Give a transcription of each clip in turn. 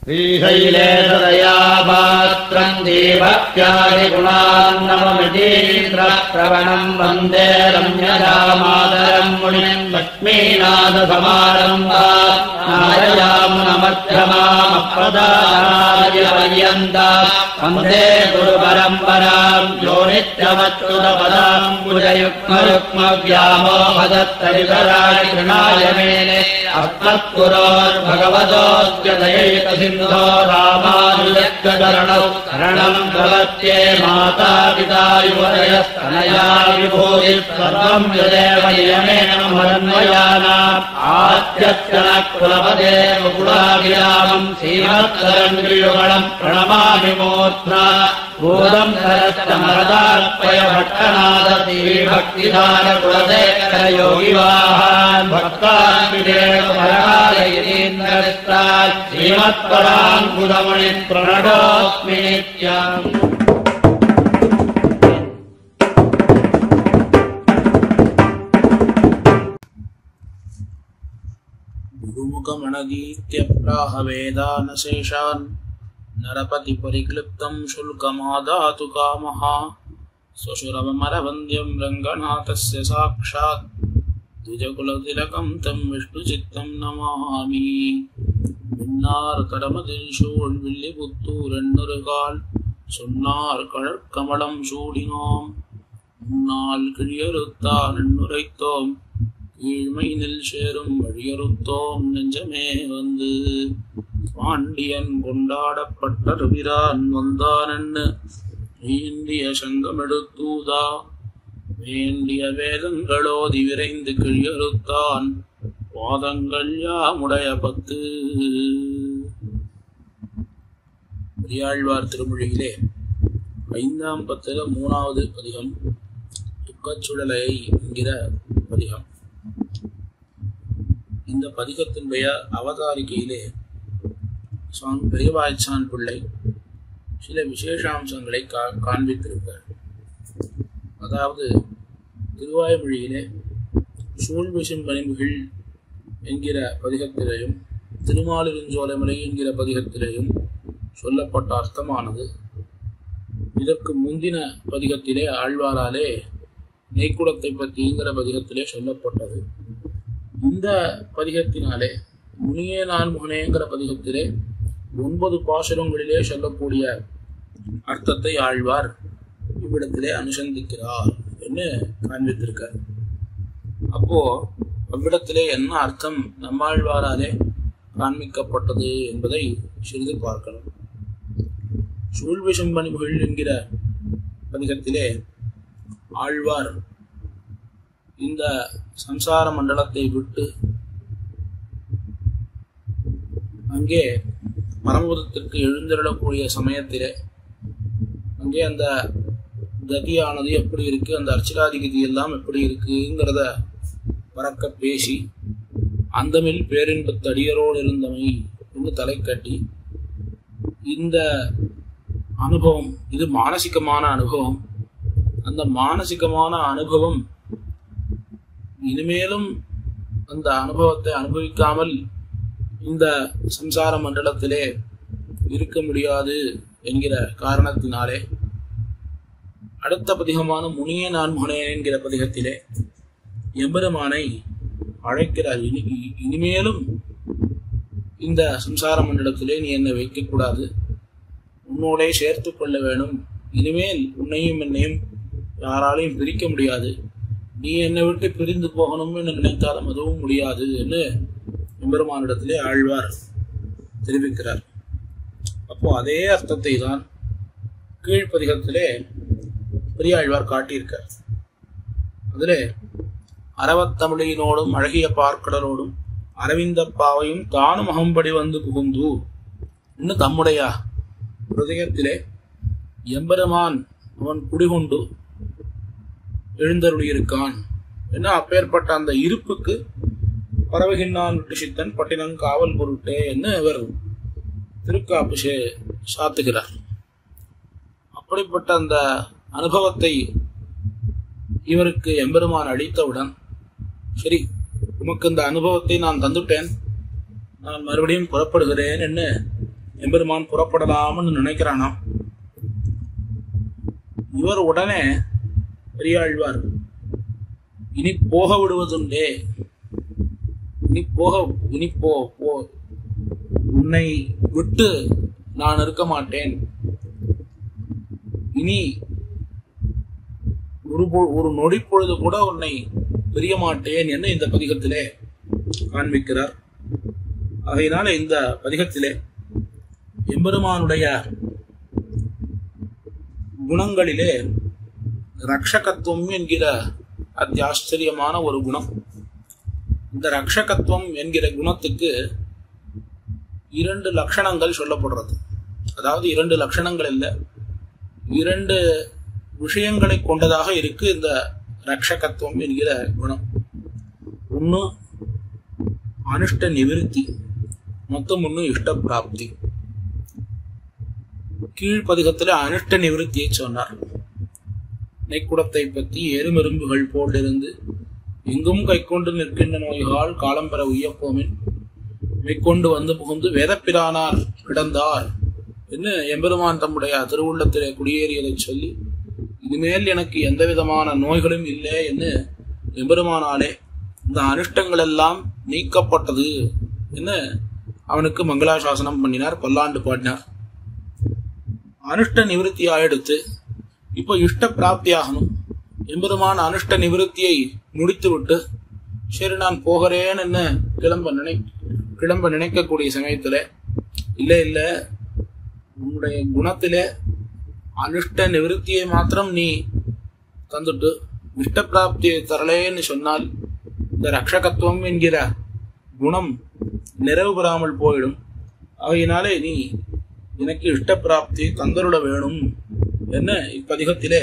श्रीशैले सदया पात्रम् दीभक्त्यादि गुणान्नममितीन्द्रप्रवणम् वन्दे रम्यजामातरम् मुनिम् लक्ष्मीनाथसमारम्भाम् नारयामुनमध्यमामप्रदानार्यपर्यन्ताम् वन्दे गुरुपरम्पराम् यो नित्यमच्युतपदाम् भुजयुग्मयुग्मव्यामोहदत्तरितराणि कृणाय मेने अस्मत्पुरोर्भगवतोऽस्य दयैकसिन्धो रामानुजस्य चरणौ शरणम् प्रपद्ये माता पिता युवतयस्तनया विभूतिः सर्वम् यदेव नियमेन मदन्वयानाम् आद्यस्य नः कुलपते मुकुलाभिरामम् श्रीमत्सरण्युगणम् प्रणमामि मूर्ध्ना भूतम् सरस्तमरदार्पय भट्टनाथ श्रीभक्तिधारकुलशेखरयोगिवाहान् भक्तान्विदेवपरायतीन्द्रस्तात् श्रीमत्पराङ्कुलमणिः प्रणतोऽस्मि नित्यम्। गुरुमुखमणगीत्यप्राह वेदानशेषान् नरपति परिक्लिप्तं शुल्कमादातु कामः स्वशुरवमरवन्द्यं रङ्गनाथस्य साक्षात् द्विजकुलतिलकं तं विष्णुचित्तं नमामि मिन्नार् கடமதில் சூழ் வில்லிபுத்தூர் எண்ணுறுகால் சொன்னார் கழற்கமலம் சூடினோம் முன்னால் கிழியறுத்தான் எண்ணுரைத்தோம் கீழ்மைனில் சேரும் வழியறுத்தோம் நெஞ்சமே வந்து பாண்டியன் கொண்டாடப்பட்ட ரவிரான் வந்தானென்னு இந்திய சங்கமெடுத்தூதா வேண்டிய வேதங்களோதி விரைந்து கிழியறுத்தான் வாதங்கள் யாமுடைய 10. பெரியாழ்வார் திருமொழியிலே 5ஆம் பத்தில 3வது பதிகம் துக்கச்சுடலை என்கிற பதிகம். இந்த பதிகத்தினுடைய அவதாரிகையிலே சுவாமி பெரியவாச்சான் பிள்ளை சில விசேஷாம்சங்களை காண்பித்திருப்பார். அதாவது திருவாய்மொழியிலே சூழ்விசும் பனிமுகில் என்கிற பதிகத்திலேயும் திருமாலிருஞ்சோலைமலை என்கிற பதிகத்திலேயும் சொல்லப்பட்ட அர்த்தமானது இதற்கு முந்தின பதிகத்திலே ஆழ்வாராலே நெய்க்குடத்தை பற்றிங்கிற பதிகத்திலே சொல்லப்பட்டது. இந்த பதிகத்தினாலே முனியே நான் முகனேங்கிற பதிகத்திலே 9 பாசுரங்களிலே சொல்லக்கூடிய அர்த்தத்தை ஆழ்வார் இவ்விடத்திலே அனுசந்திக்கிறார் என்று காண்பித்திருக்கார். அப்போ அவ்விடத்திலே என்ன அர்த்தம் நம்மாழ்வாராலே காண்பிக்கப்பட்டது என்பதை சிறிது பார்க்கலாம். சூழ்விசும் பனிமுகில் என்கிற பதிகத்திலே ஆழ்வார் இந்த சம்சார மண்டலத்தை விட்டு அங்கே பரமபதத்திற்கு எழுந்தருளக்கூடிய சமயத்திலே அங்கே அந்த கதியானது எப்படி இருக்கு, அந்த அர்ச்சிராதி கதி எல்லாம் எப்படி இருக்குங்கிறத பறக்க பேசி அந்தமில் பேரின்பத்து அடியரோடு இருந்தமை என்று தலை கட்டி இந்த அனுபவம் இது மானசிகமான அனுபவம். அந்த மானசிகமான அனுபவம் இனிமேலும் அந்த அனுபவத்தை அனுபவிக்காமல் இந்த சம்சார மண்டலத்திலே இருக்க முடியாது என்கிற காரணத்தினாலே அடுத்த பதிகமான முனியே நான் முகனேன் என்கிற பதிகத்திலே எம்பெருமானை அழைக்கிறார். இனிமேலும் இந்த சம்சார மண்டலத்திலே நீ என்னை வைக்கக்கூடாது, உன்னோடே சேர்த்து கொள்ள வேணும், இனிமேல் உன்னையும் என்னையும் யாராலையும் பிரிக்க முடியாது, நீ என்னை விட்டு பிரிந்து போகணும்னு நினைத்தாலும் அதுவும் முடியாது என்று எம்பெருமானிடத்திலே ஆழ்வார் தெரிவிக்கிறார். அப்போ அதே அர்த்தத்தை தான் கீழ்ப்பதிகத்திலே பெரியாழ்வார் காட்டியிருக்கார். அதிலே அறவத்தமிழினோடும் அழகிய பார்க்கடலோடும் அரவிந்த பாவையும் தானும் அகம்படி வந்து புகுந்து இன்னும் தம்முடைய ஹிருதயத்திலே எம்பெருமான் அவன் குடிகொண்டு எழுந்தருளியிருக்கான் என்ன அப்பேற்பட்ட அந்த இருப்புக்கு பரவுகின்றான் விட்டு சித்தன் பட்டினம் காவல் பொருட்டே என்று அவர் திருக்காப்பு சாத்துகிறார். அப்படிப்பட்ட அந்த அனுபவத்தை இவருக்கு எம்பெருமான் அளித்தவுடன் சரி உமக்கு இந்த அனுபவத்தை நான் தந்துட்டேன், நான் மறுபடியும் புறப்படுகிறேன் என்று எம்பெருமான் புறப்படலாம்னு நினைக்கிறானாம். இவர் உடனே பெரியாழ்வார், இனி போக விடுவதுண்டே, இனி போ, உன்னை விட்டு நான் இருக்க மாட்டேன், இனி ஒரு நொடி பொழுது கூட உன்னை பிரிய மாட்டேன் என்று இந்த பதிகத்திலே காண்பிக்கிறார். ஆகையினால இந்த பதிகத்திலே எம்பெருமானுடைய குணங்களிலே ரக்ஷகத்துவம் என்கிற அத்தியாச்சரியமான ஒரு குணம். இந்த ரக்ஷகத்துவம் என்கிற குணத்துக்கு 2 லட்சணங்கள் சொல்லப்படுறது. அதாவது 2 லட்சணங்கள் இல்ல, 2 விஷயங்களை கொண்டதாக இருக்கு இந்த ரக்ஷகத்துவம் என்கிற குணம். ஒன்னு அனுஷ்ட நிவிருத்தி, மொத்தம் 1 இஷ்ட பிராப்தி. கீழ்ப்பதிகத்தில் அனுஷ்ட நிவிருத்தியை சொன்னார். நெய்க்குடத்தை பற்றி எருமெரும்புகள் போலிருந்து எங்கும் கைக்கொண்டு நிற்கின்ற நோய்கால் காலம் பெற உய்யப்போமின் மெய்கொண்டு வந்து புகுந்து வேதப்பிரானார் கிடந்தார் என்று எம்பெருமான் தம்முடைய திருவுள்ளத்திலே குடியேறியதை சொல்லி, இனிமேல் எனக்கு எந்த விதமான நோய்களும் இல்லை என்று எம்பெருமானாலே இந்த அனுஷ்டங்கள் எல்லாம் நீக்கப்பட்டது என்று அவனுக்கு மங்களாசாசனம் பண்ணினார், பல்லாண்டு பாடினார். அனுஷ்ட நிவிருத்தி ஆயிடுத்து. இப்போ இஷ்ட பிராப்தி ஆகணும். எம்பெருமான அனுஷ்ட நிவிருத்தியை முடித்து விட்டு சரி நான் போகிறேன்னு கிளம்ப நினைக்கக்கூடிய சமயத்துல இல்ல உன்னுடைய குணத்திலே அனுஷ்ட நிவிருத்தியை மாத்திரம் நீ தந்துட்டு இஷ்ட பிராப்தியை தரலேன்னு சொன்னால் இந்த ரக்ஷகத்துவம் என்கிற குணம் நிறைவு பெறாமல் போயிடும். ஆகையினாலே நீ எனக்கு இஷ்ட பிராப்தியை தந்தருட வேணும் என்ன இப்பதிகத்திலே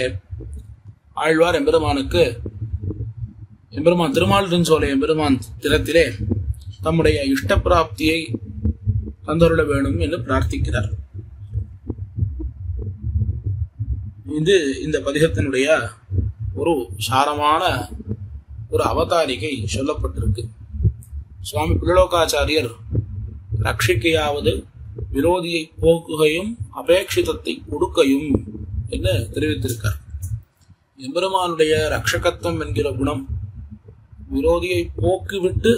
ஆழ்வார் எம்பெருமான் திருமாலின் சோலை எம்பெருமான் திறத்திலே தம்முடைய இஷ்ட பிராப்தியை தந்தருட வேணும் என்று பிரார்த்திக்கிறார். இது இந்த பதிகத்தினுடைய ஒரு சாரமான ஒரு அவதாரிகை சொல்லப்பட்டிருக்கு. சுவாமி பிள்ளலோகாச்சாரியர் ரட்சிக்கையாவது விரோதியை போக்குகையும் அபேட்சிதத்தை கொடுக்கையும் என்று தெரிவித்திருக்கார். எம்பெருமானுடைய ரக்ஷகத்துவம் என்கிற குணம் விரோதியை போக்கிவிட்டு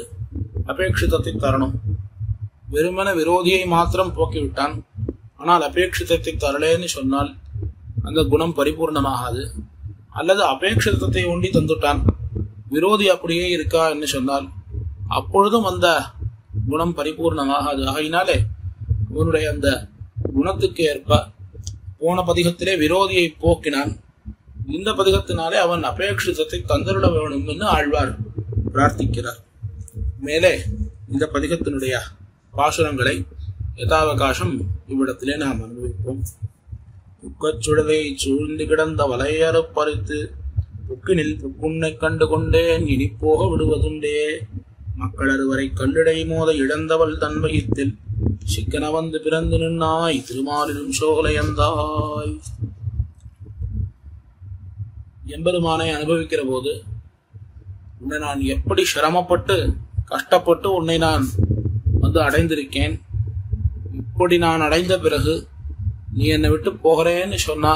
அபேட்சிதத்தை தரணும். வெறுமன விரோதியை மாத்திரம் போக்கிவிட்டான், ஆனால் அபேட்சிதத்தை தரலேன்னு சொன்னால் அந்த குணம் பரிபூர்ணமாகாது. அல்லது அபேட்சிதத்தை ஒண்டி தந்துட்டான், விரோதி அப்படியே இருக்கா என்று சொன்னால் அப்பொழுதும் அந்த குணம் பரிபூர்ணமாகாது. ஆகையினாலே அவனுடைய அந்த குணத்துக்கு ஏற்ப போன பதிகத்திலே விரோதியை போக்கினான், இந்த பதிகத்தினாலே அவன் அபேட்சிதத்தை தந்தருட வேணும் என்று ஆழ்வார் பிரார்த்திக்கிறார். மேலே இந்த பதிகத்தினுடைய பாசுரங்களை யதாவகாசம் இவ்விடத்திலே நாம் அனுபவிப்போம். புக்கச்சுடலை சூழ்ந்து கிடந்த வலையறு பறித்து புக்கினில் புக்குன்னை கண்டு கொண்டேன் இனி போக விடுவதுண்டே, மக்களர் வரை கல்லிடை மோத இழந்தவள் தன்மயத்தில் சிக்கன வந்து பிறந்து நின்னாய் திருமாலினும் சோகலையந்தாய். எம்பெருமானை அனுபவிக்கிற போது உன்னை நான் எப்படி சிரமப்பட்டு கஷ்டப்பட்டு உன்னை நான் வந்து அடைந்திருக்கேன், இப்படி நான் அடைந்த பிறகு நீ என்னை விட்டு போகிறேன்னு சொன்னா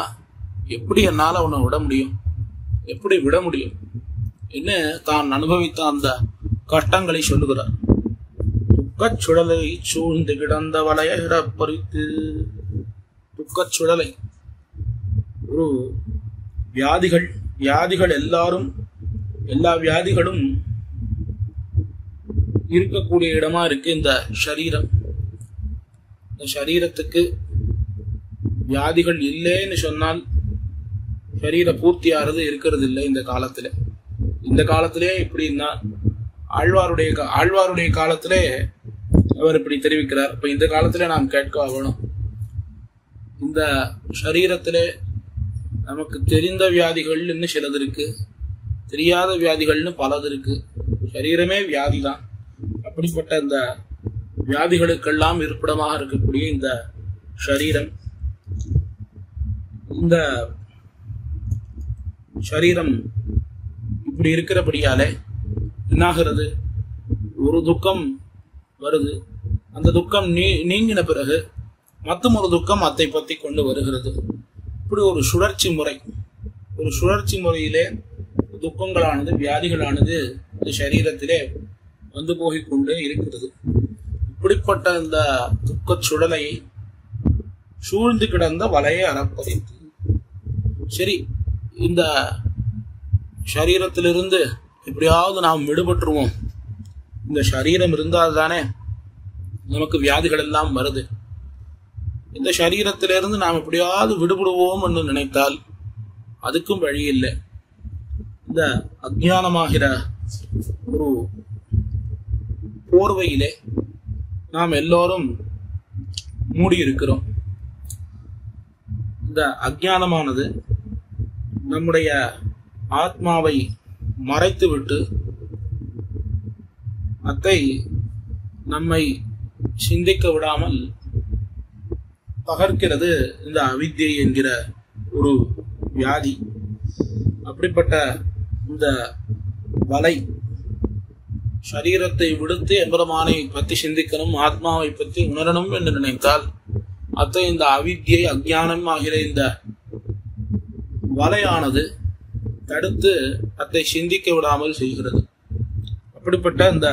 எப்படி என்னால உன்னை விட முடியும், எப்படி விட முடியும் என்ன தான் அனுபவித்த அந்த கஷ்டங்களை சொல்லுகிறார். துக்கச்சுடலை சூழ்ந்து கிடந்த வளையற பறித்து, துக்கச்சுடலை ஒரு வியாதிகள் எல்லா வியாதிகளும் இருக்கக்கூடிய இடமா இருக்கு இந்த சரீரம். இந்த சரீரத்துக்கு வியாதிகள் இல்லைன்னு சொன்னால் சரீர பூர்த்தியானது இருக்கிறது இல்லை இந்த காலத்துல. இந்த காலத்திலே இப்படின்னா ஆழ்வாருடைய காலத்திலே அவர் இப்படி தெரிவிக்கிறார். இப்ப இந்த காலத்திலே நாம் கேட்க வேணும், இந்த சரீரத்திலே நமக்கு தெரிந்த வியாதிகள்னு சிலது இருக்கு, தெரியாத வியாதிகள்னு பலது இருக்கு. சரீரமே வியாதிதான். அப்படிப்பட்ட இந்த வியாதிகளுக்கெல்லாம் இருப்பிடமாக இருக்கக்கூடிய இந்த சரீரம், இந்த சரீரம் இப்படி இருக்கிறபடியாலே என்னாகிறது, ஒரு துக்கம் வருது, அந்த துக்கம் நீங்கின பிறகு மற்றும் ஒரு துக்கம் அத்தை பத்தி கொண்டு வருகிறது. இப்படி ஒரு சுழற்சி முறையிலே துக்கங்களானது, வியாதிகளானது இந்த சரீரத்திலே வந்து போகிக்கொண்டே இருக்கிறது. இப்படிப்பட்ட இந்த துக்க சுடலை சூழ்ந்து கிடந்த வலையை அறப்பறித்து, சரி இந்த சரீரத்திலிருந்து எப்படியாவது நாம் விடுபட்டுருவோம், இந்த சரீரம் இருந்தால் தானே நமக்கு வியாதிகள் எல்லாம் வருது, இந்த சரீரத்திலிருந்து நாம் எப்படியாவது விடுபடுவோம் என்று நினைத்தால் அதுக்கும் வழி இல்லை. இந்த அஜ்ஞானமாகிற ஒரு போர்வையிலே நாம் எல்லோரும் மூடியிருக்கிறோம். இந்த அஜ்ஞானமானது நம்முடைய ஆத்மாவை மறைத்துவிட்டு அதை நம்மை சிந்திக்க விடாமல் பகர்க்கிறது இந்த அவித்யை என்கிற ஒரு வியாதி. அப்படிப்பட்ட இந்த வலை சரீரத்தை விடுத்து எம்பெருமானை பற்றி சிந்திக்கணும், ஆத்மாவை பற்றி உணரணும் என்று நினைத்தால் அத்தை இந்த அவித்யை அஜ்ஞானம் ஆகிற இந்த வலையானது தடுத்து அதை சிந்திக்க விடாமல் செய்கிறது. அப்படிப்பட்ட இந்த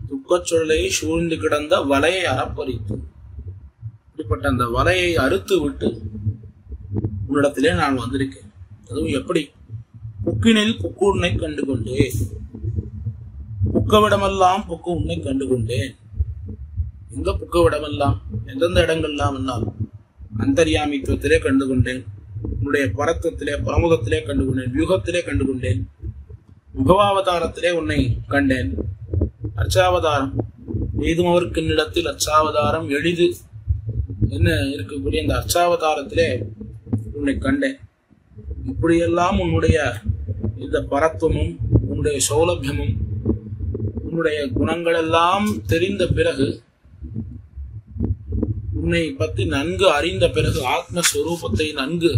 துக்கச்சொல்லையை சூழ்ந்து கிடந்த வலையை அறப்பறித்து, அப்படிப்பட்ட அந்த வலையை அறுத்து விட்டு உன்னிடத்திலே நான் வந்திருக்கேன். அதுவும் எப்படி? புக்கினில் புக்கு உன்னை கண்டுகொண்டேன், புக்கவிடமெல்லாம் புக்கு உன்னை கண்டுகொண்டேன். எங்க புக்கவிடமெல்லாம், எந்தெந்த இடங்கள்லாம் என்னால் அந்தர்யாமித்துவத்திலே கண்டுகொண்டேன், உன்னுடைய பரத்தத்திலே பரமுகத்திலே கண்டுகொண்டேன், வியூகத்திலே கண்டுகொண்டேன், முகவாவதாரத்திலே உன்னை கண்டேன், அர்ச்சாவதாரம் எய்தும் அவருக்கு என்னிடத்தில் அர்ச்சாவதாரம் எளிது என்ன இருக்கக்கூடிய இந்த அர்ச்சாவதாரத்திலே உன்னை கண்டேன். இப்படியெல்லாம் உன்னுடைய இந்த பரத்துவமும் உன்னுடைய சௌலபியமும் உன்னுடைய குணங்கள் எல்லாம் தெரிந்த பிறகு, உன்னை பற்றி நன்கு அறிந்த பிறகு, ஆத்மஸ்வரூபத்தை நன்கு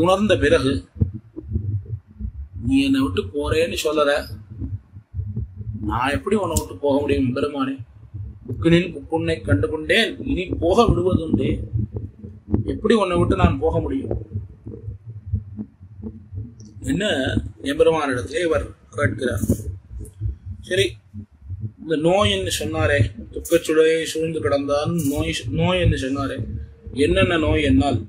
உணர்ந்த பிறகு நீ என்னை விட்டு போறேன்னு சொல்லற, நான் எப்படி உன்னை விட்டு போக முடியும் பெருமானே? புக்கினில் புக்குன்னை கண்டுகொண்டேன், இனி போக விடுவதுண்டே, எப்படி உன்னை விட்டு நான் போக முடியும் என்ன எம்பெருமானிடத்திலே இவர் கேட்கிறார். சரி, இந்த நோய் என்று சொன்னாரே, துக்கச்சுடையை சூழ்ந்து கிடந்தான் நோய் என்று சொன்னாரே, என்னென்ன நோய் என்னால்?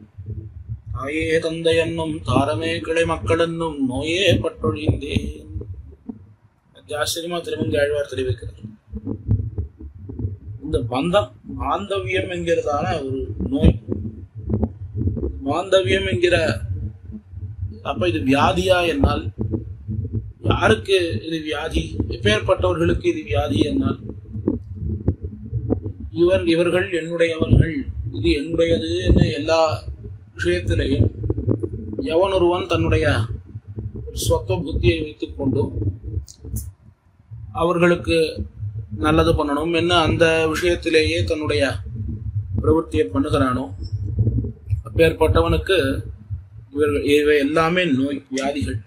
தாயே தந்தை என்னும் தாரமே கிளை மக்கள் என்னும் நோயே பட்டொழிந்தேன். ஆச்சரியமா திருமங்கை ஆழ்வார் தெரிவிக்கிறார். இந்த மாந்தவியம் என்கிறதான ஒரு நோய், மாந்தவியம் என்கிற அப்ப இது வியாதியா என்னால்? யாருக்கு இது வியாதி? எப்பேற்பட்டவர்களுக்கு இது வியாதி என்னால்? இவர்கள் என்னுடையவர்கள், இது என்னுடையது என்று எல்லா விஷயத்திலேயும் எவன் ஒருவன் தன்னுடைய சொத்த புத்தியை வைத்துக் கொண்டு அவர்களுக்கு நல்லது பண்ணணும் என்ன அந்த விஷயத்திலேயே தன்னுடைய பிரவൃத்தியை பண்ணுகிறானோ, அப்பேற்பட்டவனுக்கு இவை எல்லாமே நோய், வியாதிகள்.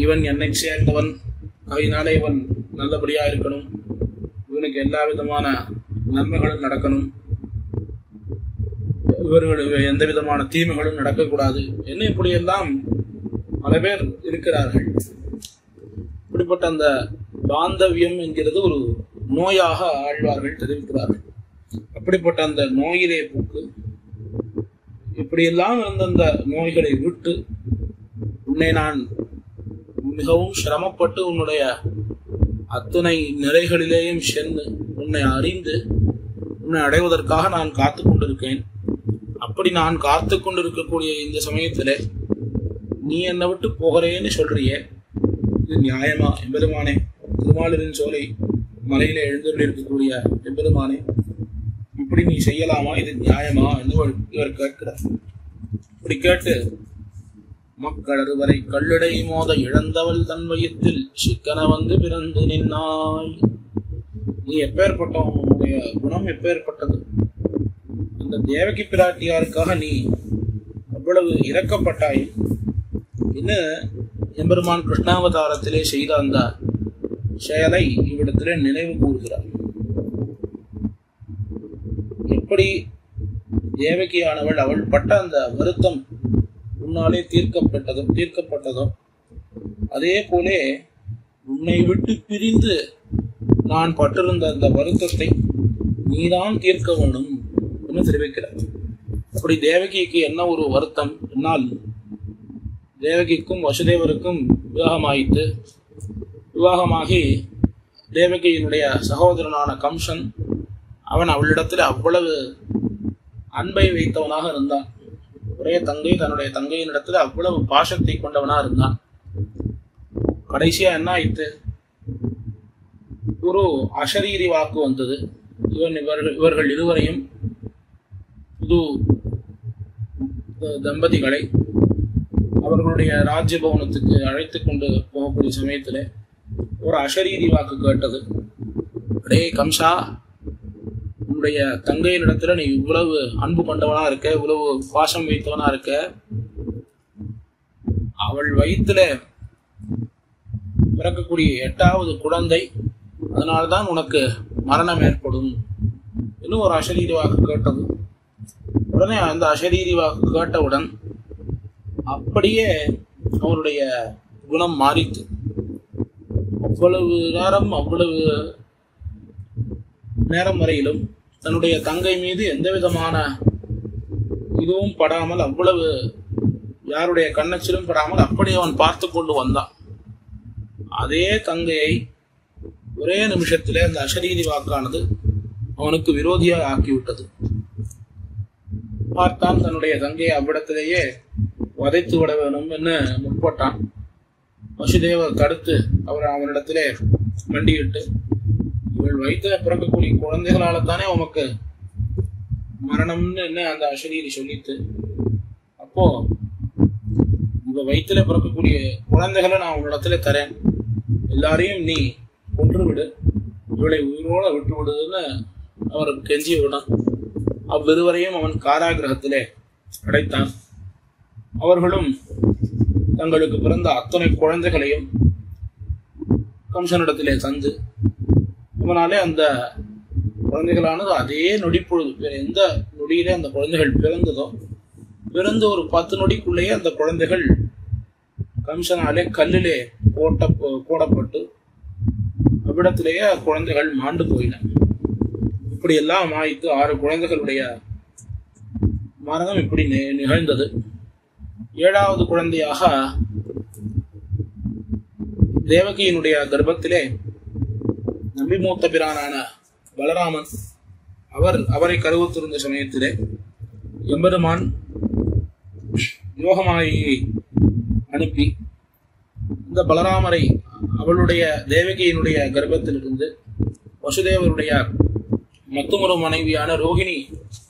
இவன் என்னை சேர்ந்தவன், அதனால இவன் நல்லபடியா இருக்கணும், இவனுக்கு எல்லா விதமான நன்மைகளும் நடக்கணும், இவர்களுக்கு எந்த விதமான தீமைகளும் நடக்கக்கூடாது என்ன, இப்படியெல்லாம் பல பேர் இருக்கிறார்கள். இப்படிப்பட்ட அந்த பாந்தவியம் என்கிறது ஒரு நோயாக ஆழ்வார்கள் தெரிவிக்கிறார்கள். அப்படிப்பட்ட அந்த நோயிலே போக்கு, இப்படியெல்லாம் அந்தந்த நோய்களை விட்டு உன்னை நான் மிகவும் சிரமப்பட்டு உன்னுடைய அத்தனை நிலைகளிலேயும் சென்று உன்னை அறிந்து உன்னை அடைவதற்காக நான் காத்து கொண்டிருக்கேன். அப்படி நான் காத்து கொண்டிருக்கக்கூடிய இந்த சமயத்துல நீ என்னை விட்டு போகிறேன்னு சொல்றியே, இது நியாயமா எம்பெருமானே? திருமாலின் சோலை மலையில எழுந்தருள் இருக்கக்கூடிய எம்பெருமானே, இப்படி நீ செய்யலாமா? இது நியாயமா என்று இவர் கேட்கிறார். இப்படி கேட்டு, மக்களறு வரை கல்லிடை மோத இழந்தவள் தன் வயத்தில் சிக்கன வந்து பிறந்து நின்னாய். நீ எப்பேற்பட்டவன்? உன்னுடைய குணம் எப்பேற்பட்டது? அந்த தேவகி பிராட்டியாருக்காக நீ அவ்வளவு இறக்கப்பட்டாய். இன்னும் எம்பெருமான் கிருஷ்ணாவதாரத்திலே செய்த அந்த செயலை இவ்விடத்திலே நினைவு கூறுகிறார். எப்படி தேவகியானவள் அவள் பட்ட அந்த வருத்தம் உன்னாலே தீர்க்கப்பட்டதோ அதே போலே உன்னை விட்டு பிரிந்து நான் பட்டிருந்த அந்த வருத்தத்தை நீதான் தீர்க்க வேண்டும் என்று தெரிவிக்கிறார். அப்படி தேவகிக்கு என்ன ஒரு வருத்தம் என்னால், தேவகிக்கும் வசுதேவருக்கும் விவாகமாயிற்று. விவாகமாகி தேவகியினுடைய சகோதரனான கம்சன் அவன் அவளிடத்தில் அவ்வளவு அன்பை வைத்தவனாக இருந்தான். ஒரே தங்கை, தன்னுடைய தங்கையினிடத்தில் அவ்வளவு பாசத்தை கொண்டவனாக இருந்தான். கடைசியா என்ன ஆயிற்று? ஒரு அசரீரி வாக்கு வந்தது. இவர்கள் இருவரையும், புது தம்பதிகளை அவர்களுடைய ராஜ்யபவனத்துக்கு அழைத்து கொண்டு போகக்கூடிய சமயத்தில் ஒரு அசரீரி வாக்கு கேட்டது. அடே கம்சா, உன்னுடைய தங்கையினிடத்துல நீ இவ்வளவு அன்பு கொண்டவனா இருக்க, இவ்வளவு பாசம் வைத்தவனா இருக்க, அவள் வயிற்றுல பிறக்கக்கூடிய 8வது குழந்தை, அதனால்தான் உனக்கு மரணம் ஏற்படும் இன்னும் ஒரு அசரீரி வாக்கு கேட்டது. உடனே அந்த அசரீரி வாக்கு கேட்டவுடன் அப்படியே அவருடைய குணம் மாறித்து. அவ்வளவு நேரம் வரையிலும் தன்னுடைய தங்கை மீது எந்த விதமான இதுவும் படாமல், அவ்வளவு யாருடைய கண்ணச்சிலும் படாமல் அப்படி அவன் பார்த்து கொண்டு வந்தான். அதே தங்கையை ஒரே நிமிஷத்திலே அந்த அசரீரி வாக்கானது அவனுக்கு விரோதியாக ஆக்கிவிட்டது. பார்த்தான், தன்னுடைய தங்கையை அவ்விடத்திலேயே வதைத்து விட வேணும் என்று முற்பட்டான். வசுதேவர் தடுத்து அவனிடத்திலே மண்டியிட்டு, இவள் வயிற்றில பிறக்கக்கூடிய குழந்தைகளால தானே உமக்கு மரணம்னு என்ன அந்த அசரீரி சொல்லித்து, அப்போ உங்க வயிற்றில பிறக்கக்கூடிய குழந்தைகளை நான் உன்னிடத்துல தரேன், எல்லாரையும் நீ கொன்று விடு, இவளை உயிரோட விட்டு விடுன்னு அவருக்கு கெஞ்சி விடான். அவ்விருவரையும் அவன் காராகிரகத்திலே அடைத்தான். அவர்களும் தங்களுக்கு பிறந்த அத்தனை குழந்தைகளையும் கம்சனிடத்திலே தந்து, அவனாலே அந்த குழந்தைகளானது அதே நொடிப்பொழுது, எந்த நொடியிலே அந்த குழந்தைகள் பிறந்ததோ, பிறந்த ஒரு 10 நொடிக்குள்ளேயே அந்த குழந்தைகள் கம்சனாலே கல்லிலே போடப்பட்டு அவ்விடத்திலேயே குழந்தைகள் மாண்டு போயின. இப்படி எல்லாம் ஆயிட்டு 6 குழந்தைகளுடைய மரணம் இப்படி நிகழ்ந்தது. 7வது குழந்தையாக தேவகியினுடைய கர்ப்பத்திலே நம்பிமூத்த பிரானான பலராமன் அவரை கருவுத்திருந்த சமயத்திலே எம்பெருமான் யோகமாயை அனுப்பி இந்த பலராமரை அவளுடைய தேவகியினுடைய கர்ப்பத்திலிருந்து வசுதேவருடைய மற்றொரு மனைவியான ரோகிணி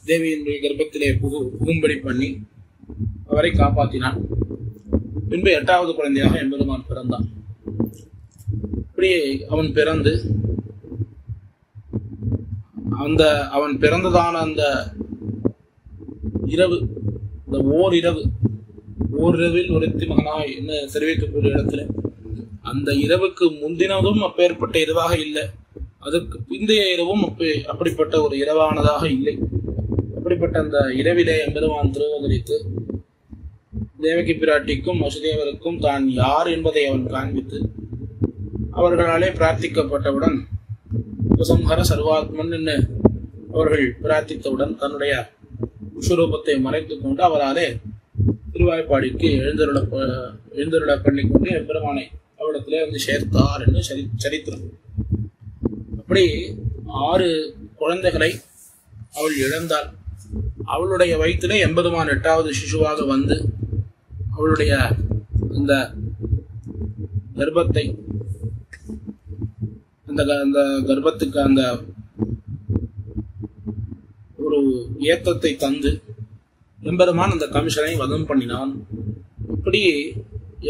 தேவியினுடைய கர்ப்பத்திலே புகும்படி பண்ணி அவரை காப்பாற்றினான். பின்பு 8வது குழந்தையாக எம்பெருமான் பிறந்தான். இப்படியே அவன் பிறந்து அவன் பிறந்ததான அந்த இரவு, இந்த ஓரிரவில் ஒருத்தி மகனாய் என்ன தெரிவிக்கக்கூடிய இடத்துல, அந்த இரவுக்கு முந்தினதும் அப்பேற்பட்ட இரவாக இல்லை, அதற்கு பிந்தைய இரவும் அப்படிப்பட்ட ஒரு இரவானதாக இல்லை. அப்படிப்பட்ட அந்த இரவிலே எம்பெருமான் திருவதரித்து தேவகி பிராட்டிக்கும் வசுதேவருக்கும் தான் யார் என்பதை அவன் காண்பித்து அவர்களாலே பிரார்த்திக்கப்பட்டவுடன் உபசம்ஹர சர்வாத்மன் என்று அவர்கள் பிரார்த்தித்தவுடன் தன்னுடைய விஸ்வரூபத்தை மறைத்துக் கொண்டு அவராலே திருவாய்ப்பாடிக்கு எழுந்தருள பண்ணிக்கொண்டு எம்பெருமானை அவரிடத்திலே வந்து சேர்த்தார் என்று சரித்திரம். அப்படி 6 குழந்தைகளை அவள் இழந்தாள். அவளுடைய வயிற்றிலே எம்பெருமான் 8வது சிசுவாக வந்து அவளுடைய இந்த கர்ப்பத்தை, அந்த கர்ப்பத்துக்கு அந்த ஒரு ஏத்தத்தை தந்து எம்பெருமான் அந்த கம்சனை வதம் பண்ணினான். இப்படி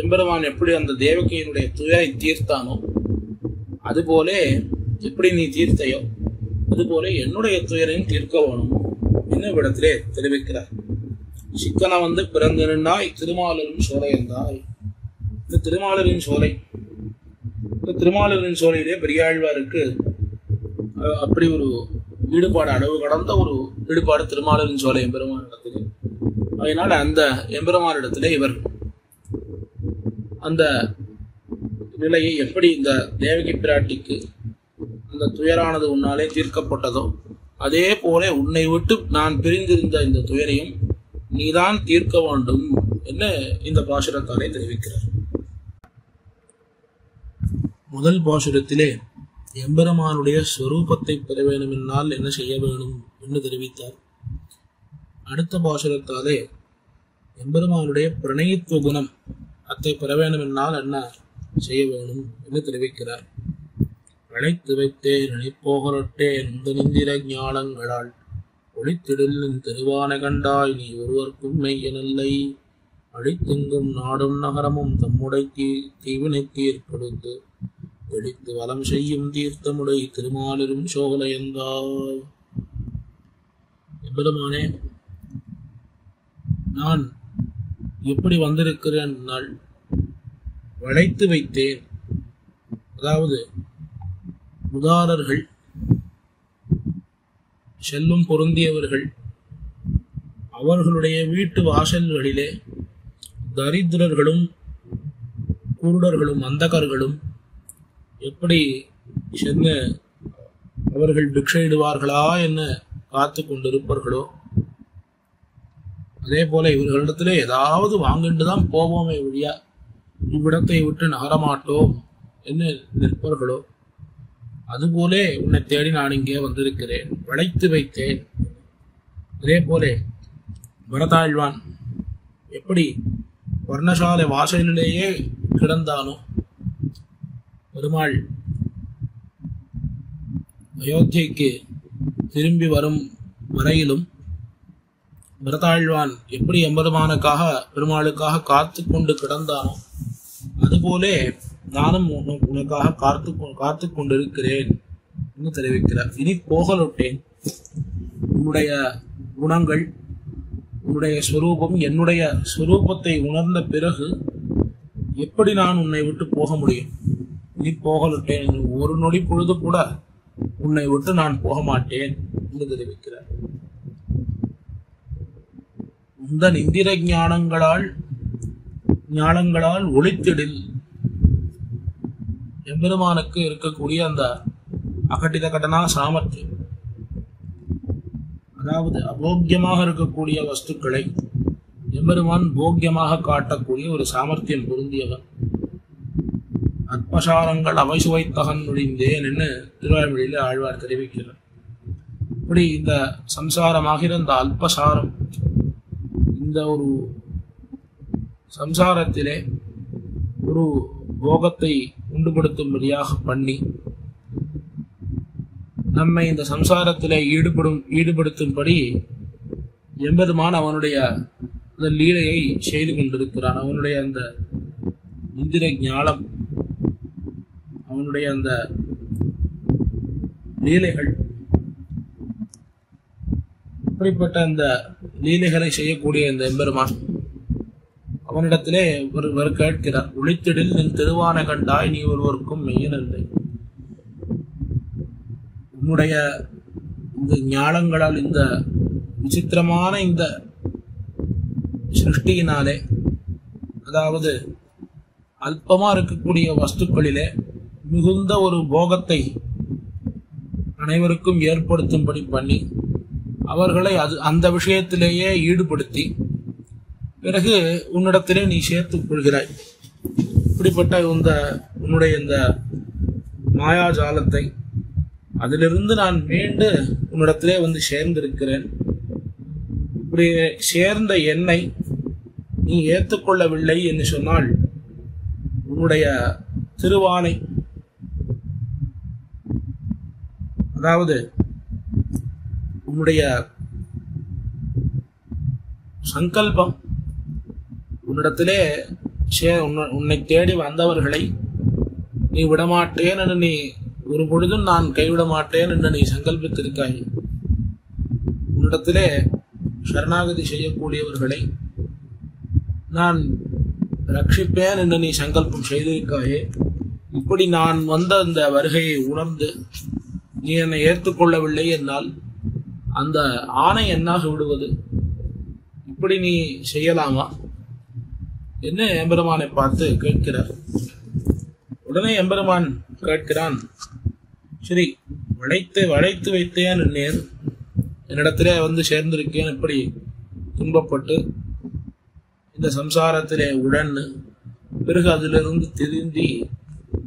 எம்பெருமான் எப்படி அந்த தேவகியினுடைய துயரை தீர்த்தானோ, அதுபோல எப்படி நீ தீர்த்தையோ அதுபோல என்னுடைய துயரையும் தீர்க்க வேணும் என்ன விடத்திலே தெரிவிக்கிறார். சிக்கன வந்து பிறந்திருந்தாய் திருமாலரின் சோலை என்றாய். இந்த திருமாலரின் சோலையிலே பெரியாழ்வாருக்கு அப்படி ஒரு ஈடுபாடு அளவு கடந்த ஒரு ஈடுபாடு திருமாலின் சோலை எம்பெருமானிடத்திலே. அதனால அந்த எம்பெருமானிடத்திலே இவர் அந்த நிலையை எப்படி இந்த தேவகி பிராட்டிக்கு அந்த துயரானது உன்னாலே தீர்க்கப்பட்டதோ அதே போல உன்னை விட்டு நான் பிரிந்திருந்த இந்த துயரையும் நீதான் தீர்க்க வேண்டும் என்று இந்த பாசுரத்தாலே தெரிவிக்கிறார். முதல் பாசுரத்திலே எம்பெருமானுடைய ஸ்வரூபத்தை பெற வேண்டும் என்னால் என்ன செய்ய வேண்டும் என்று தெரிவித்தார். அடுத்த பாசுரத்தாலே எம்பெருமானுடைய பிரணயித்துவ குணம் அத்தை பெற வேண்டும் என்னால் என்ன செய்ய வேண்டும் என்று தெரிவிக்கிறார். அழைத்து வைத்தேன் நினைப்போகரட்டேன் இந்த நிந்திர ஞானங்களால் ஒளித்திடில் திருவான கண்டாய் நீ ஒருவர்க்கும் மெய்யனில்லை அழித்தெங்கும் நாடும் நகரமும் தம்முடை தீவினை தீர்க்கொடுத்து தெளித்து வலம் செய்யும் தீர்த்தமுடை திருமாலிரும் சோகலை என்றாய். எம்பெருமானே, நான் எப்படி வந்திருக்கிறேன் வளைத்து வைத்தேன். அதாவது உதாரர்கள், செல்லும் பொருந்தியவர்கள், அவர்களுடைய வீட்டு வாசல்களிலே தரித்திரர்களும் குருடர்களும் அந்தகர்களும் எப்படி சென்று அவர்கள் பிக்ஷையிடுவார்களா என்ன காத்து கொண்டிருப்பார்களோ அதே போல இவர்களிடத்திலே ஏதாவது வாங்கிட்டுதான் போவோமே வழியா இவ்விடத்தை விட்டு நகரமாட்டோம் என்ன நிற்பர்களோ அதுபோலே உன்னை தேடி நான் இங்கே வந்திருக்கிறேன், வளைத்து வைத்தேன். அதே போல பரதாழ்வான் எப்படி வர்ணசாலை வாசலிலேயே கிடந்தானோ, பெருமாள் அயோத்தியைக்கு திரும்பி வரும் வரையிலும் பரதாழ்வான் எப்படி எம்பெருமானுக்காக பெருமாளுக்காக காத்து கொண்டு கிடந்தானோ அதுபோலே நானும் உனக்காக காத்து கொண்டிருக்கிறேன் என்று தெரிவிக்கிறார். இனி போகலொட்டேன். உன்னுடைய குணங்கள், உன்னுடைய ஸ்வரூபம், என்னுடைய ஸ்வரூபத்தை உணர்ந்த பிறகு எப்படி நான் உன்னை விட்டு போக முடியும்? இனி போகலொட்டேன். ஒரு நொடி பொழுது கூட உன்னை விட்டு நான் போக மாட்டேன் என்று தெரிவிக்கிறார். இந்த இந்திர ஞானங்களால் ஒளித்திடில் எம்பெருமானுக்கு இருக்கக்கூடிய அந்த அகட்டித கடனா சாமர்த்தியம், அதாவது அபோக்கியமாக இருக்கக்கூடிய வஸ்துக்களை எம்பெருமான் போக்கியமாக காட்டக்கூடிய ஒரு சாமர்த்தியம் பொருந்தியவன். அற்பசாரங்கள் அவை சுவைத்தகன் முடிந்தேன் என்று திருவாய்மொழியில ஆழ்வார் தெரிவிக்கிறார். இப்படி இந்த சம்சாரமாகிற இந்த அல்பசாரம், இந்த ஒரு சம்சாரத்திலே ஒரு போகத்தை உண்டுபடுத்தும்படியாக பண்ணி நம்மை இந்த சம்சாரத்திலே ஈடுபடுத்தும்படி எம்பெருமான் அவனுடைய அந்த லீலையை செய்து கொண்டிருக்கிறான். அவனுடைய அந்த இந்திர ஞானம், அவனுடைய அந்த லீலைகள், இப்படிப்பட்ட அந்த லீலைகளை செய்யக்கூடிய இந்த எம்பெருமான் அவனிடத்திலே ஒரு கேட்கிறார். ஒளித்திடில் நின் திருவான கண்டாய் நீ ஒருவருக்கும் மெய்யனில்லை. உன்னுடைய இந்த ஞானங்களால், இந்த விசித்திரமான இந்த சிருஷ்டியினாலே, அதாவது அல்பமா இருக்கக்கூடிய வஸ்துக்களிலே மிகுந்த ஒரு போகத்தை அனைவருக்கும் ஏற்படுத்தும்படி பண்ணி அவர்களை அந்த விஷயத்திலேயே ஈடுபடுத்தி பிறகு உன்னிடத்திலே நீ சேர்த்துக் கொள்கிறாய். இப்படிப்பட்ட உன்னுடைய இந்த மாயாஜாலத்தை அதிலிருந்து நான் மீண்டு உன்னிடத்திலே வந்து சேர்ந்திருக்கிறேன். இப்படி சேர்ந்த என்னை நீ ஏற்றுக்கொள்ளவில்லை என்று சொன்னால் உன்னுடைய திருவானை, அதாவது உன்னுடைய சங்கல்பம், உன்னிடத்திலே உன்னை தேடி வந்தவர்களை நீ விடமாட்டேன் என்று நீ ஒரு பொழுதும் நான் கைவிட மாட்டேன் என்று நீ சங்கல்பித்திருக்காய். உன்னிடத்திலே சரணாகதி செய்யக்கூடியவர்களை நான் ரட்சிப்பேன் என்று நீ சங்கல்பம் செய்திருக்காயே. இப்படி நான் வந்த அந்த வருகையை உணர்ந்து நீ என்னை ஏற்றுக்கொள்ளவில்லை என்னால் அந்த ஆணை என்ன விடுவது? இப்படி நீ செய்யலாமா என்ன எம்பெருமானை பார்த்து கேட்கிறார். உடனே எம்பெருமான் கேட்கிறான், சரி, வளைத்து வைத்தேன் நேர், என்னிடத்திலே வந்து சேர்ந்திருக்கேன், இப்படி துன்பப்பட்டு இந்த சம்சாரத்திலே உடன்னு பிறகு அதிலிருந்து திருந்தி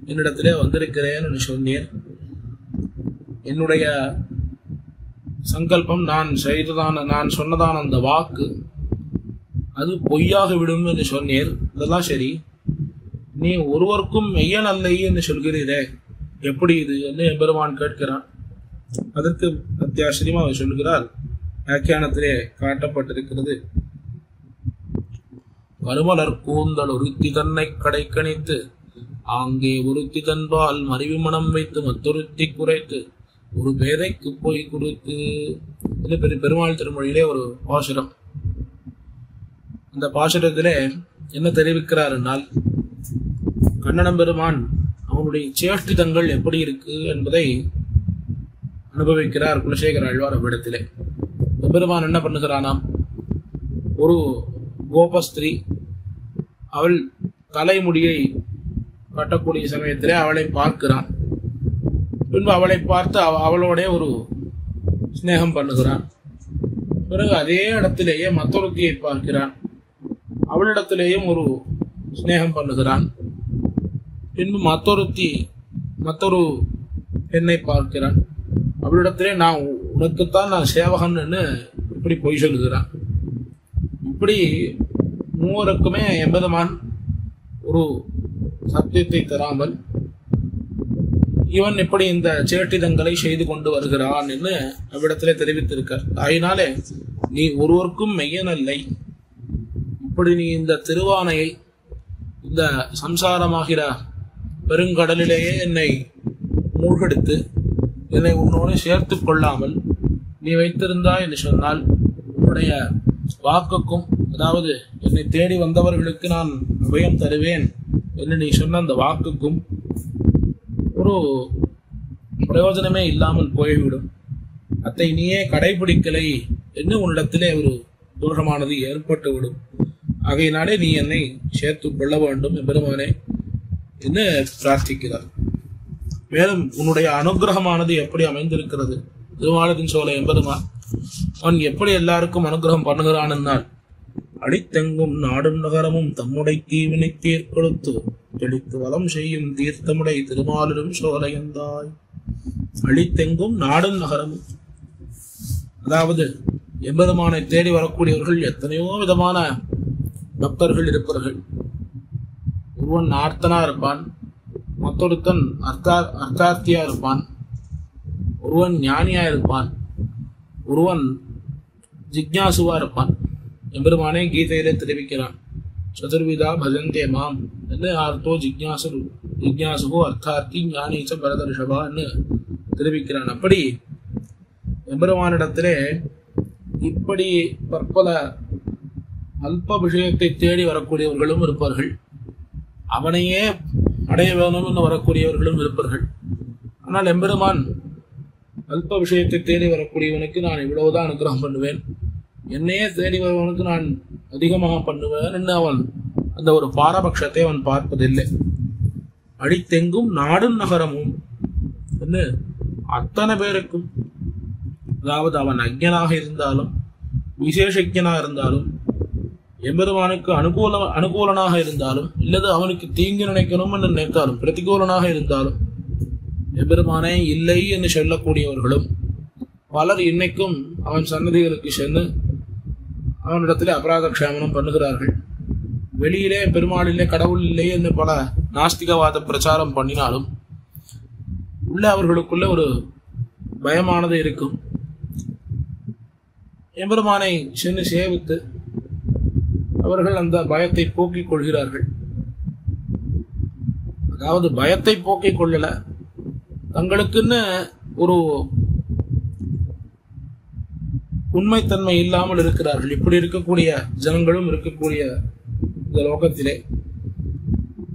என்னிடத்திலே வந்திருக்கிறேன் என்று சொன்னேன். என்னுடைய சங்கல்பம், நான் சொன்னதான அந்த வாக்கு அது பொய்யாக விடும் என்று சொன்னேன். இதெல்லாம் சரி, நீ ஒருவருக்கும் மெய்யன் அல்ல என்று சொல்கிறீரே, எப்படி இது என்று எம்பெருமான் கேட்கிறான். அதற்கு அத்தியாச்சரியமா அவர் சொல்கிறார். வியாக்கியானத்திலே காட்டப்பட்டிருக்கிறது, கருமலர் கூந்தல் ஒருத்தி தன்னை கடை கணித்து ஆங்கே ஒருத்தி தன்பால் மறிவு மனம் வைத்து மற்றொருத்தி குறைத்து ஒரு பேதைக்கு போய் குறித்து. பெருமாள் திருமொழியிலே ஒரு பாசுரம். அந்த பாசுரத்திலே என்ன தெரிவிக்கிறார் என்றால், கண்ணனம் பெருமான் அவனுடைய சேஷ்டிதங்கள் எப்படி இருக்கு என்பதை அனுபவிக்கிறார் குலசேகர ஆழ்வார் அவ்விடத்திலே. பெருமான் என்ன பண்ணுகிறானாம், ஒரு கோபஸ்திரீ அவள் தலைமுடியை கட்டக்கூடிய சமயத்திலே அவளை பார்க்கிறான். பின்பு அவளை பார்த்து அவளோட ஒரு ஸ்நேகம் பண்ணுகிறான். பிறகு அதே இடத்திலேயே மற்றொருத்தியை பார்க்கிறான், அவளிடத்திலேயும் ஒரு ஸ்நேகம் பண்ணுகிறான். பின்பு மற்றொரு பெண்ணை பார்க்கிறான், அவளிடத்திலே நான் உனக்குத்தான் நான் சேவகன் இப்படி பொய் சொல்லுகிறான். இப்படி மூவருக்குமே எம்பெருமான் ஒரு சத்தியத்தை தராமல் இவன் இப்படி இந்த சேட்டிதங்களை செய்து கொண்டு வருகிறான் என்று அவ்விடத்திலே தெரிவித்திருக்கார். அதனாலே நீ ஒருவருக்கும் மெய்யன் அல்லை, இப்படி நீ இந்த திருவானையை இந்த சம்சாரமாகிற பெருங்கடலிலேயே என்னை மூழ்கடித்து என்னை உன்னோடு சேர்த்து கொள்ளாமல் நீ வைத்திருந்தாய் என்று சொன்னால், உன்னுடைய வாக்குக்கும், அதாவது என்னை தேடி வந்தவர்களுக்கு நான் அபயம் தருவேன் என்று நீ சொன்ன அந்த வாக்குக்கும் ஒரு பிரயோஜனமே இல்லாமல் போய்விடும். அதை நீயே கடைபிடிக்கலை என்று உன்னிடத்திலே ஒரு தோஷமானது ஏற்பட்டுவிடும். ஆகையினாலே நீ என்னை சேர்த்து கொள்ள வேண்டும் எம்பெருமானே என்று பிரார்த்திக்கிறார். மேலும் உன்னுடைய அனுகிரகமானது எப்படி அமைந்திருக்கிறது, திருமாலின் சோலை எம்பெருமான் அவன் எப்படி எல்லாருக்கும் அனுகிரகம் பண்ணுகிறான் என்னால், அடித்தெங்கும் நாடும் நகரமும் தம்முடை தீவினை தீர்க்கொடுத்து தெளித்து வளம் செய்யும் தீர்த்தமுடை திருமாலிடும் சோலையந்தாய். அடித்தெங்கும் நாடும் நகரமும், அதாவது எம்பெருமானை தேடி வரக்கூடியவர்கள் எத்தனையோ விதமான பக்தர்கள் இருப்பார்கள். ஒருவன் ஆர்த்தனா இருப்பான், மற்றொருத்தன் அர்த்தார்த்தியா இருப்பான், ஒருவன் ஞானியா இருப்பான், ஒருவன் ஜிக்ஞாசுவா இருப்பான். எம்பெருமானே கீதையிலே தெரிவிக்கிறான், சதுர்விதா பஜந்தே மாம் என்று ஆர்த்தோ ஜிக்ஞாசுகோ அர்த்தார்த்தி ஞானீச்ச பரதர்ஷபா என்று தெரிவிக்கிறான். அப்படி எம்பெருமானிடத்திலே இப்படி பற்பல அல்ப விஷயத்தை தேடி வரக்கூடியவர்களும் இருப்பார்கள், அவனையே அடைய வேணும் என்று வரக்கூடியவர்களும் இருப்பார்கள். ஆனால் எம்பெருமான் அல்ப விஷயத்தை தேடி வரக்கூடியவனுக்கு நான் இவ்வளவுதான் அனுகிரகம் பண்ணுவேன், என்னையே தேடி வருவனுக்கு நான் அதிகமாக பண்ணுவேன் என்று அவன் அந்த ஒரு பாரபட்சத்தை அவன் பார்ப்பதில்லை. அடித்தெங்கும் நாடும் நகரமும் என்று அத்தனை பேருக்கும், அதாவது அவன் அஞ்ஞனாக இருந்தாலும் விசேஷஜனாக இருந்தாலும் எம்பெருமானுக்கு அனுகூலனாக இருந்தாலும் இல்லது அவனுக்கு தீங்கு நினைக்கணும் என்று நினைத்தாலும் பிரதிகூலனாக இருந்தாலும் எம்பெருமானே இல்லை என்று சொல்லக்கூடியவர்களும் பலர் இன்னைக்கும் அவன் சன்னதிகளுக்கு சென்று அவனிடத்திலே அபராத க்ஷேமனம் பண்ணுகிறார்கள். வெளியிலே பெருமாளிலே கடவுள் இல்லை என்று பல நாஸ்திகவாத பிரச்சாரம் பண்ணினாலும் உள்ள அவர்களுக்குள்ள ஒரு பயமானது இருக்கும். எம்பெருமானை சென்று சேவித்து அவர்கள் அந்த பயத்தை போக்கிக் கொள்கிறார்கள். அதாவது பயத்தை போக்கிக் கொள்ளல, தங்களுக்குன்னு ஒரு உண்மைத்தன்மை இல்லாமல் இருக்கிறார்கள். இப்படி இருக்கக்கூடிய ஜனங்களும் இருக்கக்கூடிய இந்த லோகத்திலே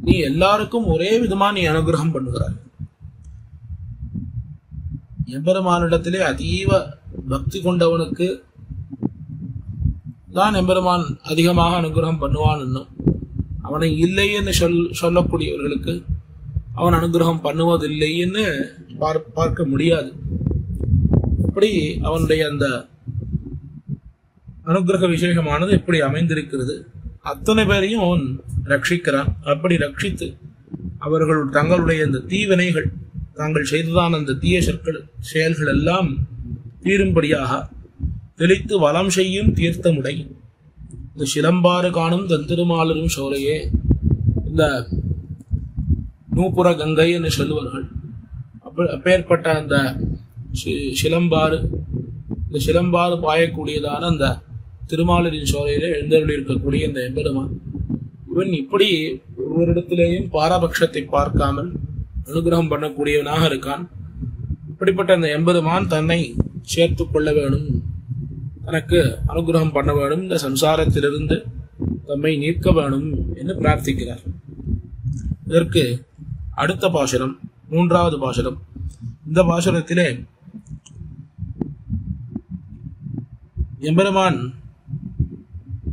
நீ எல்லாருக்கும் ஒரே விதமா நீ அனுகிரகம் பண்ணுகிறாய். எம்பெருமானிடத்திலே அதீவ பக்தி கொண்டவனுக்கு தான் எம்பெருமான் அதிகமாக அனுகிரகம் பண்ணுவான். இன்னும் அவனை இல்லை என்று சொல்லக்கூடியவர்களுக்கு அவன் அனுகிரகம் பண்ணுவதில்லை என்று பார்க்க முடியாது. அப்படி அவனுடைய அந்த அனுகிரக விசேஷமானது எப்படி அமைந்திருக்கிறது. அத்தனை பேரையும் அவன் ரட்சிக்கிறான். அப்படி ரட்சித்து அவர்கள் தங்களுடைய அந்த தீவினைகள், தாங்கள் செய்ததான அந்த தீய செயல்கள் எல்லாம் தீரும்படியாக தெளித்து வளம் செய்யும் தீர்த்தமுடை இந்த சிலம்பாறு காணும் தந்திருமாலரும் சோலையே, இந்த நூப்புற கங்கை என்று சொல்லுவார்கள். அப்பேற்பட்ட அந்த சிலம்பாறு, இந்த சிலம்பாறு பாயக்கூடியதான அந்த திருமாலரின் சோலையில எழுந்தருளி இருக்கக்கூடிய இந்த எம்பெருமான், இவன் இப்படி ஒவ்வொருடத்திலேயும் பாரபட்சத்தை பார்க்காமல் அனுகிரகம் பண்ணக்கூடியவனாக இருக்கான். இப்படிப்பட்ட அந்த எம்பெருமான் தன்னை சேர்த்து கொள்ள வேணும், தனக்கு அனுகிரகம் பண்ண வேணும், இந்த சம்சாரத்திலிருந்து தம்மை நீக்க வேணும் என்று பிரார்த்திக்கிறார். இதற்கு அடுத்த பாசுரம், 3வது பாசுரம். இந்த பாசுரத்திலே எம்பெருமான்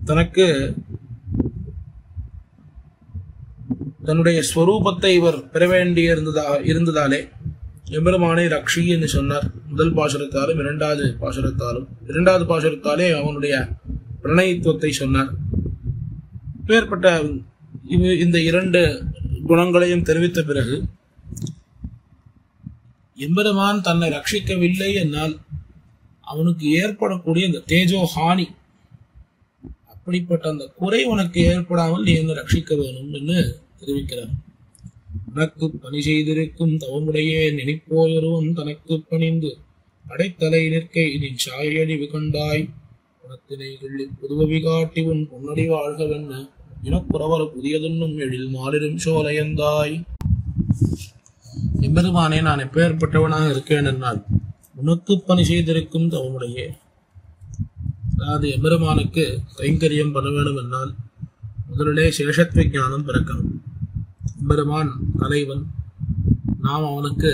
தனக்கு தன்னுடைய ஸ்வரூபத்தை இவர் பெற வேண்டிய இருந்ததாலே எம்பெருமானை ரக்ஷி என்று சொன்னார். முதல் பாசுரத்தாலும் இரண்டாவது பாசுரத்தாலே அவனுடைய பிரணயத்துவத்தை சொன்னார். பேர்பட்ட இந்த 2 குணங்களையும் தெரிவித்த பிறகு எம்பெருமான் தன்னை ரட்சிக்கவில்லை என்னால் அவனுக்கு ஏற்படக்கூடிய இந்த தேஜோ ஹானி, அப்படிப்பட்ட அந்த குறை உனக்கு ஏற்படாமல் நீ என்ன ரட்சிக்க வேணும் என்று தெரிவிக்கிறார். தனக்கு பணி செய்திருக்கும் தவமுடைய நினைப்போயொருவன் தனக்கு பணிந்து அடைத்தலை நிற்கை நீ சாயழிவு கண்டாய் உனத்தினை புதுவவி காட்டி உன் பொன்னடி வாழ்கவென்ன இனப்புறவர புதியதுன்னும் எழில் மாலிரும் சோலையந்தாய். எம்பெருமானே, நான் எப்பேற்பட்டவனாக இருக்கேன் என்னால் உனக்கு பணி செய்திருக்கும் தவமுடைய, அதாவது எம்பெருமானுக்கு கைங்கரியம் பண்ண வேண்டும் என்னால் முதலிலே சேஷத்வ ஞானம் பிறக்கணும். எம்பெருமான் தலைவன், நாம் அவனுக்கு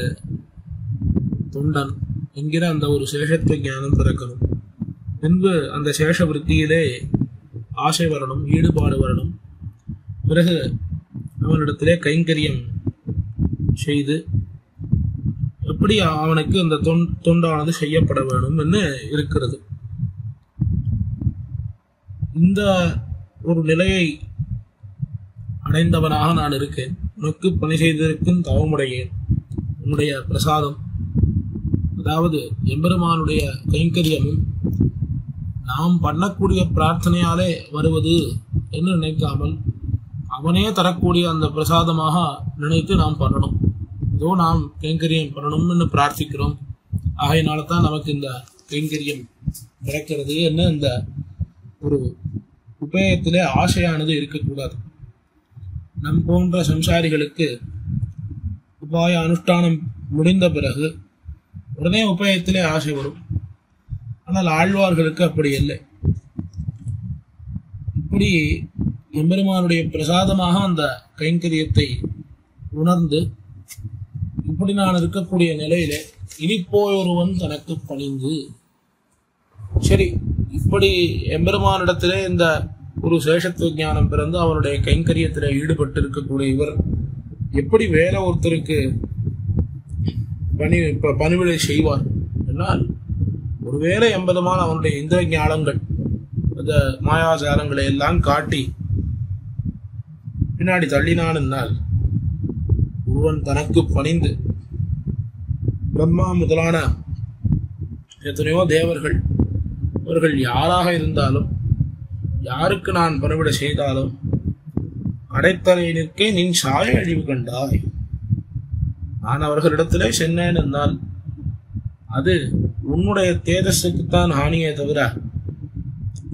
தொண்டன் என்கிற அந்த ஒரு சேஷத்வ ஞானம் பிறக்கணும். பின்பு அந்த சேஷ விருத்தியிலே ஆசை வரணும், ஈடுபாடு வரணும். பிறகு அவனிடத்திலே கைங்கரியம் செய்து எப்படி அவனுக்கு அந்த தொண்டானது செய்யப்பட வேண்டும் என்று இருக்கிறது. இந்த ஒரு நிலையை அடைந்தவனாக நான் இருக்கேன். உனக்கு பணி செய்திருக்கும் தவமுடையேன். உன்னுடைய பிரசாதம், அதாவது எம்பெருமானுடைய கைங்கரியமும் நாம் பண்ணக்கூடிய பிரார்த்தனையாலே வருவது என்று நினைக்காமல் அவனே தரக்கூடிய அந்த பிரசாதமாக நினைத்து நாம் பண்ணணும். ஏதோ நாம் கைங்கரியம் பண்ணணும்னு பிரார்த்திக்கிறோம், ஆகையினால தான் நமக்கு இந்த கைங்கரியம் கிடைக்கிறது என்ன இந்த ஒரு உபயத்திலே ஆசையானது இருக்கக்கூடாது. நம் போன்ற சம்சாரிகளுக்கு உபாய அனுஷ்டானம் முடிந்த பிறகு உடனே உபயத்திலே ஆசை வரும். ஆனால் ஆழ்வார்களுக்கு அப்படி இல்லை. இப்படி எம்பெருமானுடைய பிரசாதமாக அந்த கைங்கரியத்தை உணர்ந்து இப்படி நான் இருக்கக்கூடிய நிலையில இனிப்போயொருவன் தனக்கு பணிந்து, சரி, இப்படி எம்பெருமானிடத்திலே இந்த ஒரு சேஷத்துவ ஞானம் பிறந்து அவனுடைய கைங்கரியத்திலே ஈடுபட்டு இருக்கக்கூடிய இவர் எப்படி வேற ஒருத்தருக்கு பணிவிடை செய்வார் என்னால், ஒருவேளை எம்பெருமான் அவனுடைய இந்திர ஞானங்கள், அந்த மாயாஜாலங்களை எல்லாம் காட்டி பின்னாடி தள்ளினான் என்னால், ஒருவன் தனக்கு பணிந்து, பிரம்மா முதலான எத்தனையோ தேவர்கள், அவர்கள் யாராக இருந்தாலும் யாருக்கு நான் பணிவிட செய்தாலும் அடைத்தலை நிற்கே நின் சாய அழிவு கண்டாய். நான் அவர்களிடத்திலே சென்னேன் என்றால் அது உன்னுடைய தேஜஸுக்குத்தான் ஹானியே தவிர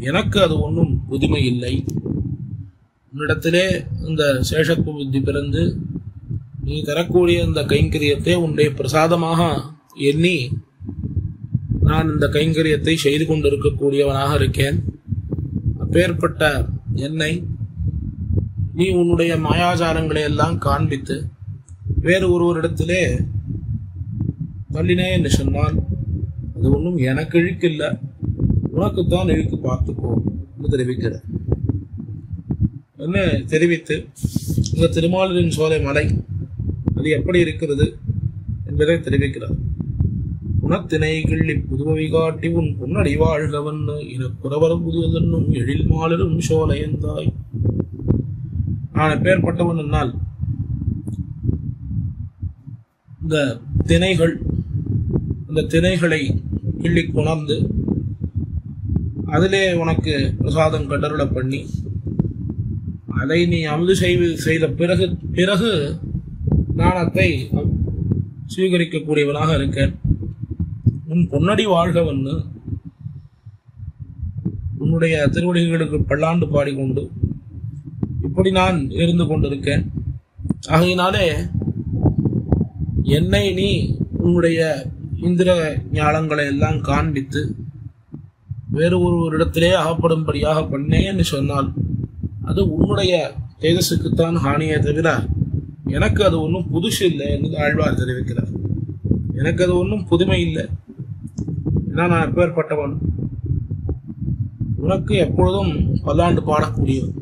எனக்கு அது ஒன்றும் புதுமை இல்லை. உன்னிடத்திலே இந்த சேஷத்துவ புத்தி பிறந்து நீ தரக்கூடிய இந்த கைங்கரியத்தை உன்னுடைய பிரசாதமாக எண்ணி நான் இந்த கைங்கரியத்தை செய்து கொண்டிருக்கக்கூடியவனாக இருக்கேன். அப்பேற்பட்ட என்னை நீ உன்னுடைய மாயாஜாலங்களை எல்லாம் காண்பித்து வேறு ஒருவரிடத்திலே தள்ளினே என்று சொன்னால் அது ஒன்றும் எனக்கு இழுக்கு இல்லை, உனக்குத்தான் இழுக்கு, பார்த்துக்கோ என்று தெரிவிக்கிறார். என்ன தெரிவித்து இந்த திருமாலின் சோலை மலை அது எப்படி இருக்கிறது என்பதை தெரிவிக்கிறார். உனத்தினை கிள்ளி புதுவை காட்டி உன் பொன்னடி வாழ்கவன் இனக்குறவர் புதுவதன்னும் எழில் மாலரும் சோலையந்தாய். நான் எப்பேற்பட்டவன் என்னால் இந்த திணைகள், அந்த திணைகளை கிள்ளி கொணர்ந்து அதிலே உனக்கு பிரசாதம் கண்டருள பண்ணி அதை நீ அமுது செய்த பிறகு நான் அதை சுவீகரிக்கக்கூடியவனாக இருக்கேன். உன் பொன்னடி வாழ்கவன்னு உன்னுடைய திருவடிகளுக்கு பல்லாண்டு பாடிக்கொண்டு இப்படி நான் இருந்து கொண்டிருக்கேன். ஆகையினாலே என்னை நீ உன்னுடைய இந்திர ஞானங்களை எல்லாம் காண்பித்து வேறு ஒரு இடத்திலே அகப்படும்படியாக பண்ணேன்னு சொன்னால் அது உன்னுடைய தேஜஸுக்குத்தான் ஹானியை தவிர எனக்கு அது ஒன்றும் புதுசு இல்லை என்று ஆழ்வார் தெரிவிக்கிறார். எனக்கு அது ஒன்றும் புதுமை இல்லை, ஏன்னா நான் எப்பேற்பட்டவன். உனக்கு எப்பொழுதும் பல்லாண்டு பாடக்கூடியவன்.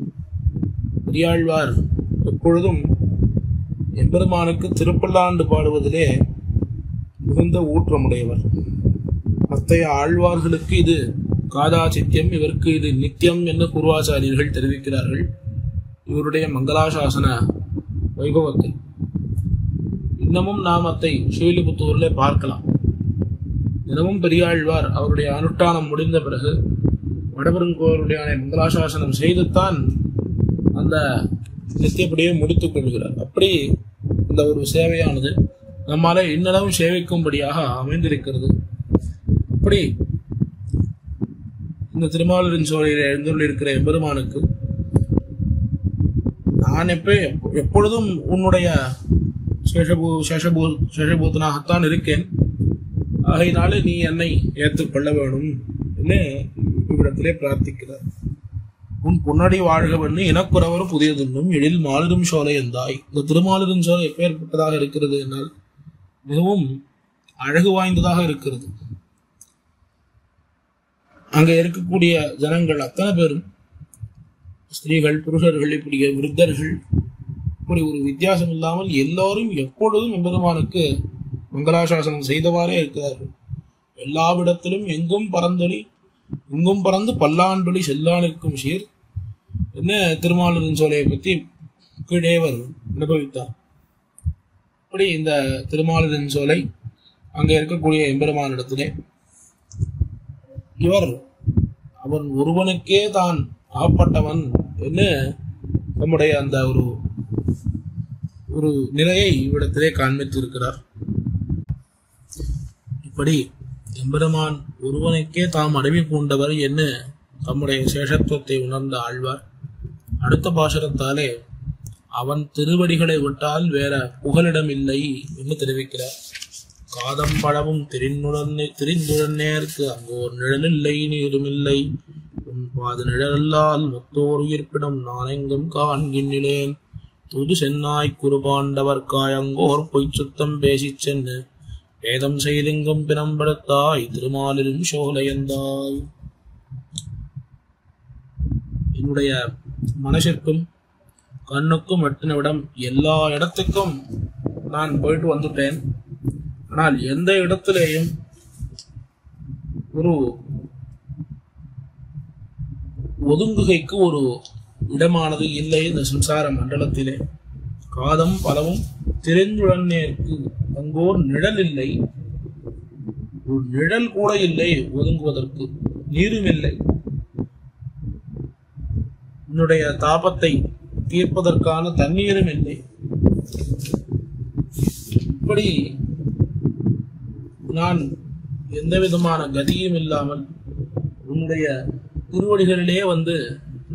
பெரியாழ்வார் எப்பொழுதும் எம்பெருமானுக்கு திருப்பல்லாண்டு பாடுவதிலே மிகுந்த ஊற்றமுடையவர். மற்றைய ஆழ்வார்களுக்கு இது காதாச்சித்யம், இவருக்கு இது நித்தியம் என்று பூர்வாச்சாரியர்கள் தெரிவிக்கிறார்கள். இவருடைய மங்களாசாசன வைபவத்தை இன்னமும் நாம் அதை ஸ்ரீவில்லிபுத்தூரிலே பார்க்கலாம். தினமும் பெரியாழ்வார் அவருடைய அனுஷ்டானம் முடிந்த பிறகு வடபெருங்கோருடைய மங்களாசாசனம் செய்துத்தான் அந்த நித்தியப்படியே முடித்துக் கொள்கிறார். அப்படி இந்த ஒரு சேவையானது நம்மால இன்னளவும் சேவிக்கும்படியாக அமைந்திருக்கிறது. அப்படி இந்த திருமாலின் சோலையில் எழுந்துள்ளிருக்கிற எம்பெருமானுக்கு நான் எப்பொழுதும் உன்னுடைய சேஷபூதனாகத்தான் இருக்கேன். ஆகையினாலே நீ என்னை ஏற்றுக்கொள்ள வேணும் என்று இவ்விடத்திலே பிரார்த்திக்கிறார். உன் பொன்னடி வாழ்கவன்னு இனக்குறவரும் புதியதுன்னும் எழில் மாலிரும் சோலை எந்தாய். இந்த திருமாலிரும் சோலை எப்பேற்பட்டதாக இருக்கிறது என்னால் மிகவும் அழகு வாய்ந்ததாக இருக்கிறது. அங்க இருக்கக்கூடிய ஜனங்கள் அத்தனை பேரும் ஸ்திரீகள், புருஷர்கள், இப்படி விருத்தர்கள், இப்படி ஒரு வித்தியாசம் இல்லாமல் எல்லோரும் எப்பொழுதும் எம்பெருமானுக்கு மங்களாசாசனம் செய்தவாறே இருக்கிறார்கள். எல்லாவிடத்திலும் எங்கும் பறந்து பல்லாண்டொலி செல்லானிற்கும் சீர் என்ன திருமாலின் சோலையை பற்றி கீழேவர் அனுபவித்தார். அப்படி இந்த திருமாலின் சோலை அங்கே இருக்கக்கூடிய எம்பெருமானிடத்திலே அவன் ஒருவனுக்கே தான் ஆப்பட்டவன் என்று நம்முடைய அந்த ஒரு நிலையை இவ்விடத்திலே காண்பித்திருக்கிறார். இப்படி எம்பெருமான் ஒருவனுக்கே தாம் அடவி பூண்டவர் என்று தம்முடைய சேஷத்துவத்தை உணர்ந்த ஆழ்வார் அடுத்த பாசுரத்தாலே அவன் திருவடிகளை விட்டால் வேற புகலிடம் இல்லை என்று தெரிவிக்கிறார். காதம் பழவும் திரிந்துடனேற்கு அங்கோர் நிழலில்லை நீருமில்லை, உன் பாது நிழலால் மொத்தோர் உயிர்ப்பிடம் நானெங்கும் காண்கின்றேன், துது சென்னாய் குறுபாண்டவர் காயங்கோர் பொய்ச் சுத்தம் பேசிச் சென்று வேதம் செய்தெங்கும் பிணம்படுத்தாய் திருமாலிரும் சோலையந்தாய். என்னுடைய மனசிற்கும் கண்ணுக்கும் எட்டினவிடம் எல்லா இடத்துக்கும் நான் போயிட்டு வந்துட்டேன். ஆனால் எந்த இடத்திலேயும் ஒரு ஒதுங்குகைக்கு ஒரு இடமானது இல்லை. இந்த சம்சார மண்டலத்திலே காதம் பலவும் திரிந்துடனேற்கு அங்கோர் நிழல் இல்லை, ஒரு நிழல் கூட இல்லை, ஒதுங்குவதற்கு நீரும் இல்லை, என்னுடைய தாபத்தை தீர்ப்பதற்கான தண்ணீரும் இல்லை. இப்படி நான் எந்த விதமான கதியும் இல்லாமல் உன்னுடைய திருவடிகளிலே வந்து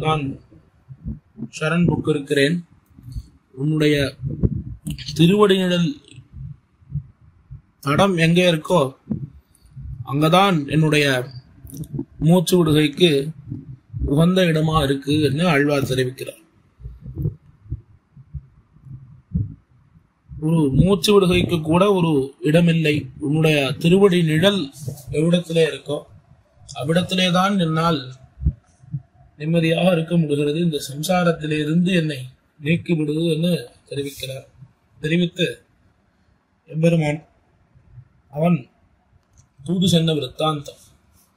நான் சரண் புக்கிருக்கிறேன். உன்னுடைய திருவடிநிழல் தடம் எங்கே இருக்கோ அங்கதான் என்னுடைய மூச்சு விடுகைக்கு உகந்த இடமா இருக்கு என்று ஆழ்வார் தெரிவிக்கிறார். ஒரு மூச்சு விடுகைக்கு கூட ஒரு இடமில்லை. உன்னுடைய திருவடி நிழல் எவ்விடத்திலே இருக்கோ அவ்விடத்திலே தான் என்னால் நிம்மதியாக இருக்க முடிகிறது. இந்த சம்சாரத்திலே இருந்து என்னை நீக்கி விடுவது என்று தெரிவிக்கிறார். தெரிவித்து எம்பெருமான் அவன் தூது சென்ன விற்த்தாந்தம்.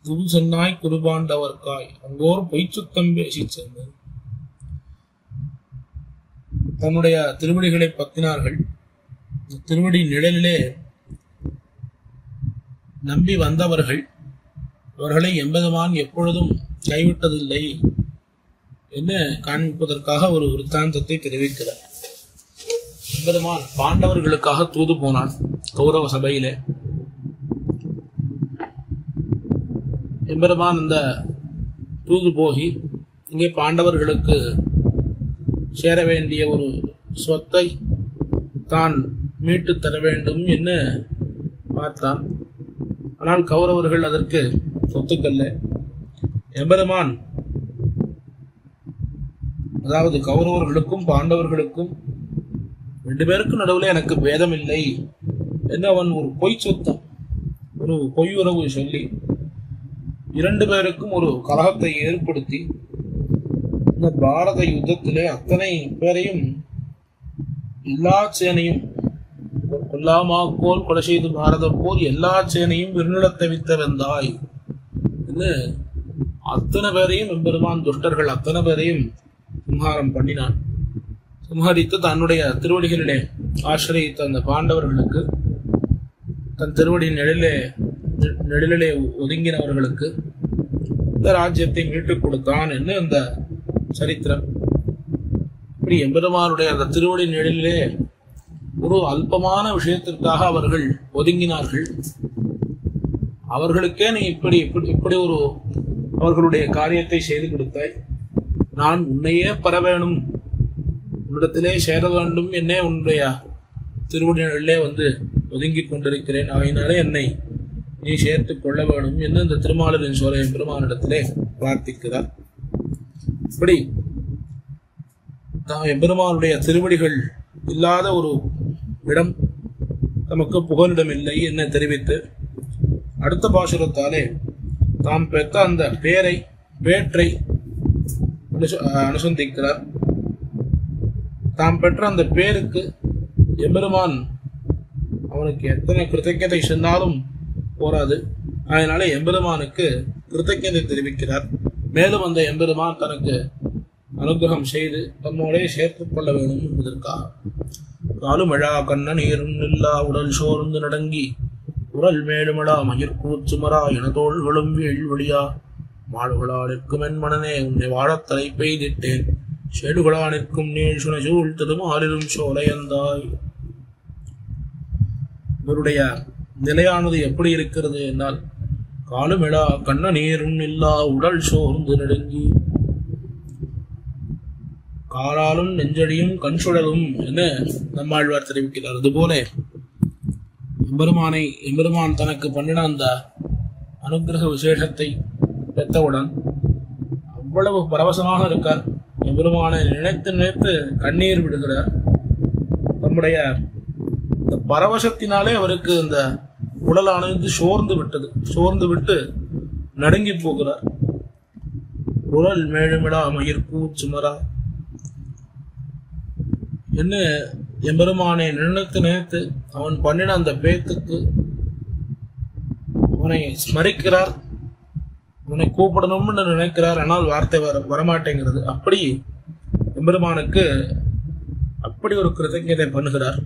தூது சென்னாய் குருபாண்டவர்காய் அங்கோர் பொய்ச்சுத்தம் பேசி சென்று தன்னுடைய திருவடிகளை பத்தினார்கள். திருவடி நிழலிலே நம்பி வந்தவர்கள் அவர்களை எம்பெருமான் எப்பொழுதும் கைவிட்டதில்லை என்று காண்பிப்பதற்காக ஒரு விற்த்தாந்தத்தை தெரிவிக்கிறார். எம்பெருமான் பாண்டவர்களுக்காக தூது போனான் கௌரவ சபையிலே. எம்பெருமான் அந்த தூது போகி இங்கே பாண்டவர்களுக்கு சேர வேண்டிய ஒரு சொத்தை தான் மீட்டு தர வேண்டும் என்று பார்த்தான். ஆனால் கௌரவர்கள் அதற்கு ஒத்துக்கல்ல. எம்பெருமான் அதாவது கௌரவர்களுக்கும் பாண்டவர்களுக்கும் 2 பேருக்கும் நடுவில் எனக்கு பேதம் இல்லை என்று அவன் ஒரு பொய் சொத்தம் ஒரு பொய் உறவு சொல்லி 2 பேருக்கும் ஒரு கலகத்தை ஏற்படுத்தி இந்த பாரத யுத்தத்திலே அத்தனை பேரையும் எல்லா சேனையும் கொல்லாமாக்கோல் கொலை செய்து பாரத போல் எல்லா சேனையும் விருநிலத்தை வித்த வந்தாய் என்று அத்தனை பேரையும் எம்பெருமான் துஷ்டர்கள் அத்தனை பேரையும் சம்ஹாரம் பண்ணினான். சம்ஹரித்து தன்னுடைய திருவடிகளிலே ஆசிரியத்த அந்த பாண்டவர்களுக்கு தன் திருவடி நிழலிலே ஒதுங்கினவர்களுக்கு இந்த ராஜ்யத்தை மீட்டுக் கொடுத்தான் என்று அந்த சரித்திரம். இப்படி எம்பெருமானுடைய அந்த திருவடி நிழலிலே ஒரு அல்பமான விஷயத்திற்காக அவர்கள் ஒதுங்கினார்கள். அவர்களுக்கே நீ இப்படி ஒரு அவர்களுடைய காரியத்தை செய்து கொடுத்தாய். நான் உன்னையே பெற வேணும், உன்னிடத்திலே சேர வேண்டும் என்னே உன்னுடைய திருவடி நிழலிலே வந்து ஒதுங்கிக் கொண்டிருக்கிறேன். அவையினாலே என்னை நீ சேர்த்துக் கொள்ள வேண்டும் என்று இந்த திருமாலின் சோலை எம்பெருமானிடத்திலே பிரார்த்திக்கிறார். இப்படி எம்பெருமானுடைய திருவடிகள் இல்லாத ஒரு இடம் நமக்கு புகலிடம் இல்லை என்ன தெரிவித்து அடுத்த பாசுரத்தாலே தாம் பெற்ற அந்த பேற்றை அனுசந்திக்கிறார். தாம் பெற்ற அந்த பேருக்கு எம்பெருமான் அவனுக்கு எத்தனை கிருத்தஜதை சொன்னாலும் போராது. அதனால எம்பெருமானுக்கு கிருத்தஜதை தெரிவிக்கிறார். மேலும் அந்த எம்பெருமான் தனக்கு அனுகிரகம் செய்து தம்மோடே சேர்த்துக் கொள்ள வேண்டும் என்பதற்காக காலுமழா கண்ண நீரும் இல்லா உடல் சோர்ந்து நடங்கி உரல் மேலுமழா மயிர்கூச்சுமரா என தோள்களும் வீழ்வழியா மாடுகளா நிற்கும் என் மனனே உன்னை வாழத்தலை பெய்திட்டேன் செடுகளா நிற்கும் நீள் சுனசூழ் திருமாலிலும் சோலையந்தாய். இவருடைய நிலையானது எப்படி இருக்கிறது என்றால் காலுமிழா கண்ண நீரும் இல்லா உடல் சோர்ந்து நடுங்கி காலாலும் நெஞ்சடியும் கண் சுழலும் என நம்மாழ்வார் தெரிவிக்கிறார். அதுபோல எம்பெருமான் தனக்கு பண்ணின அந்த அனுகிரக விசேஷத்தை பெற்றவுடன் அவ்வளவு பரவசமாக இருக்கார். எம்பெருமானை நினைத்து நினைத்து கண்ணீர் விடுகிறார். நம்முடைய இந்த பரவசத்தினாலே அவருக்கு இந்த உடலானது சோர்ந்து விட்டு நடுங்கி போகிறார். உடல் மேலுமிடா மயிர்கூச்சுமரா என்ன எம்பெருமானை நினைத்து அவன் பண்ணின அந்த பேத்துக்கு அவனை ஸ்மரிக்கிறார், அவனை கூப்பிடணும்னு நினைக்கிறார். ஆனால் வார்த்தை வரமாட்டேங்கிறது. அப்படி எம்பெருமானுக்கு அப்படி ஒரு கிருத்தஜதை பண்ணுகிறார்.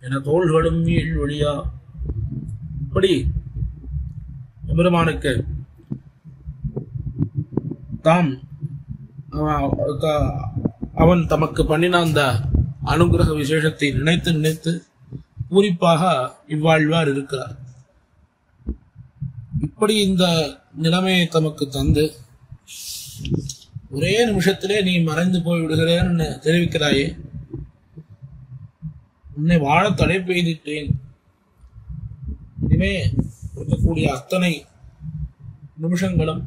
என தோள்களும் ஒளியா இப்படி எம்பெருமானுக்கு தாம் அவன் தமக்கு பண்ணின அந்த அனுகிரக விசேஷத்தை நினைத்து பூரிப்பாக இவ்வாழ்வார் இருக்கிறார். இப்படி இந்த நிலைமையை தமக்கு தந்து ஒரே நிமிஷத்திலே நீ மறைந்து போய் விடுகிறேன்னு தெரிவிக்கிறாயே, உன்னை வாழ தடை பெய்திட்டேன். இனிமே இருக்கக்கூடிய அத்தனை நிமிஷங்களும்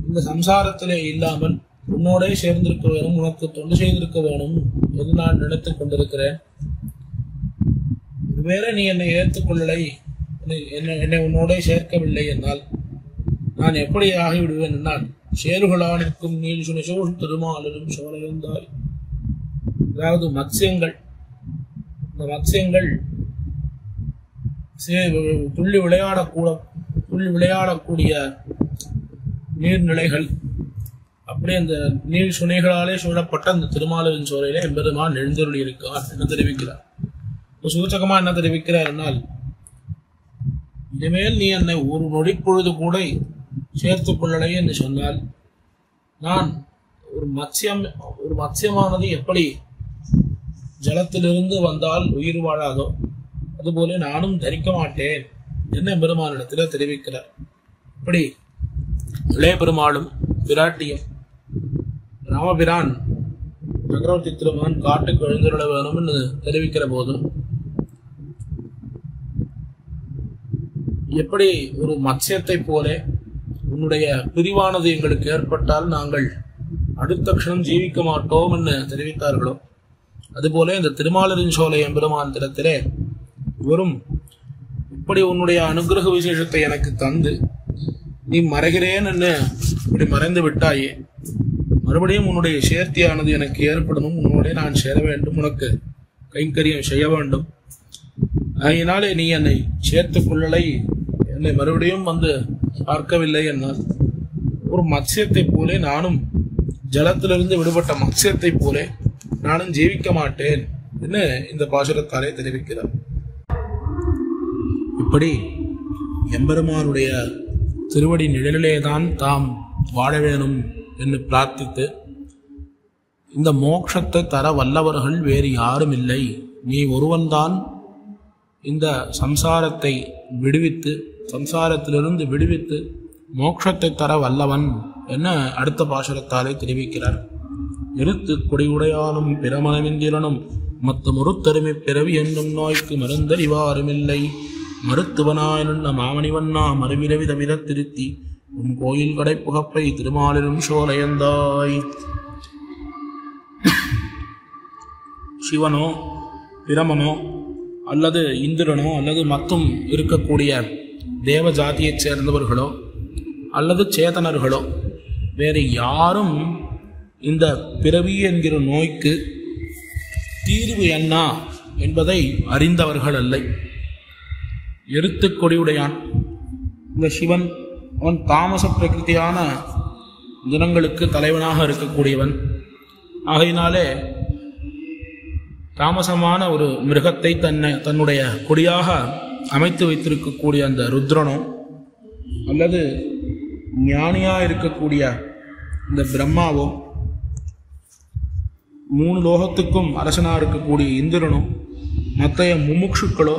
இந்த சம்சாரத்திலே இல்லாமல் உன்னோடே சேர்ந்திருக்க வேணும், உனக்கு தொண்டு செய்திருக்க வேணும் என்று நான் நினைத்துக் கொண்டிருக்கிறேன். ஒருவேளை நீ என்னை ஏற்றுக்கொள்ளலை, என்னை உன்னோட சேர்க்கவில்லை என்றால் நான் எப்படி ஆகிவிடுவேன் என்னால் சேருகளானிற்கும் நீல் சுனிசோஷ் திருமாலும் சோலையந்தாய். அதாவது மத்சியங்கள், இந்த மத்சியங்கள் துள்ளி விளையாடக்கூடிய நீர்நிலைகள், அப்படியே அந்த நீர் சுனைகளாலே சூழப்பட்ட அந்த திருமாலின் சோலையிலே எம்பெருமான் எழுந்தருளி இருக்கார் என்று தெரிவிக்கிறார். சூச்சகமா என்ன தெரிவிக்கிறார் என்னால், இனிமேல் நீ என்னை ஒரு நொடிப்பொழுது கூட சேர்த்துக் கொள்ளலை என்று சொன்னால் நான் ஒரு மத்சியமானது எப்படி ஜலத்திலிருந்து வந்தால் உயிர் வாழாதோ அதுபோல நானும் தரிக்க மாட்டேன் என்ன பெருமானிடத்தில் தெரிவிக்கிறார். இப்படி இளைய பெருமாளும் பிராட்டியும் ராமபிரான் சக்கரவர்த்தி திருமகன் காட்டுக்கு எழுந்துள்ள வேணும் என்று தெரிவிக்கிற போதும் எப்படி ஒரு மத்சியத்தை போல உன்னுடைய பிரிவானது எங்களுக்கு ஏற்பட்டால் நாங்கள் அடுத்த க்ஷணம் ஜீவிக்க மாட்டோம் என்று தெரிவித்தார்களோ அதுபோல இந்த திருமாலின் சோலை எம்பெருமான் திறத்திலே இவரும் இப்படி உன்னுடைய அனுகிரக விசேஷத்தை எனக்கு தந்து நீ மறைகிறேன் என்று இப்படி மறைந்து விட்டாயே, மறுபடியும் உன்னுடைய சேர்த்தியானது எனக்கு ஏற்படணும், உன்னோட நான் சேர வேண்டும், உனக்கு கைங்கரியம் செய்ய வேண்டும், அதனாலே நீ என்னை சேர்த்துக் கொள்ளலை, என்னை மறுபடியும் வந்து பார்க்கவில்லை என்னால் ஒரு மத்சியத்தை போலே நானும் ஜலத்திலிருந்து விடுபட்ட மத்சியத்தை போலே நானும் ஜீவிக்க மாட்டேன் என்று இந்த பாசுரத்தாலே தெரிவிக்கிறார். இப்படி எம்பெருமானுடைய திருவடி நிழலிலேதான் தாம் வாழ வேணும் என்று பிரார்த்தித்து, இந்த மோட்சத்தை தர வல்லவர்கள் வேறு யாரும் இல்லை, நீ ஒருவன்தான் இந்த சம்சாரத்தை விடுவித்து சம்சாரத்திலிருந்து விடுவித்து மோட்சத்தை தர வல்லவன் என அடுத்த பாசுரத்தாலே தெரிவிக்கிறார். இருத்து கொடியுடையானும் பிரமணமென்றிரனும் மத்த முறுத்தருமை பிறவி என்னும் நோய்க்கு மருந்தறிவாருமில்லை, மருத்துவனாய் நின்ற மாமணிவண்ணா மறுவிரவி தவிர திருத்தி உன் கோயில் கடை புகப்பை திருமாலினும் சோலையந்தாய். சிவனோ பிரமனோ அல்லது இந்திரனோ அல்லது மற்றும் இருக்கக்கூடிய தேவ ஜாதியைச் சேர்ந்தவர்களோ அல்லது சேதனர்களோ வேறு யாரும் இந்த பிறவி என்கிற நோய்க்கு தீர்வு என்ன என்பதை அறிந்தவர்கள் அல்ல. எருத்து கொடியுடையான் இந்த சிவன், அவன் தாமச பிரகிருதியான குணங்களுக்கு தலைவனாக இருக்கக்கூடியவன். ஆகையினாலே தாமசமான ஒரு மிருகத்தை தன்னுடைய கொடியாக அமைத்து வைத்திருக்கக்கூடிய அந்த ருத்ரனோ அல்லது ஞானியா இருக்கக்கூடிய இந்த பிரம்மாவோ, மூணு லோகத்துக்கும் அரசனா இருக்கக்கூடிய இந்திரனோ, மற்ற முமுட்சுக்களோ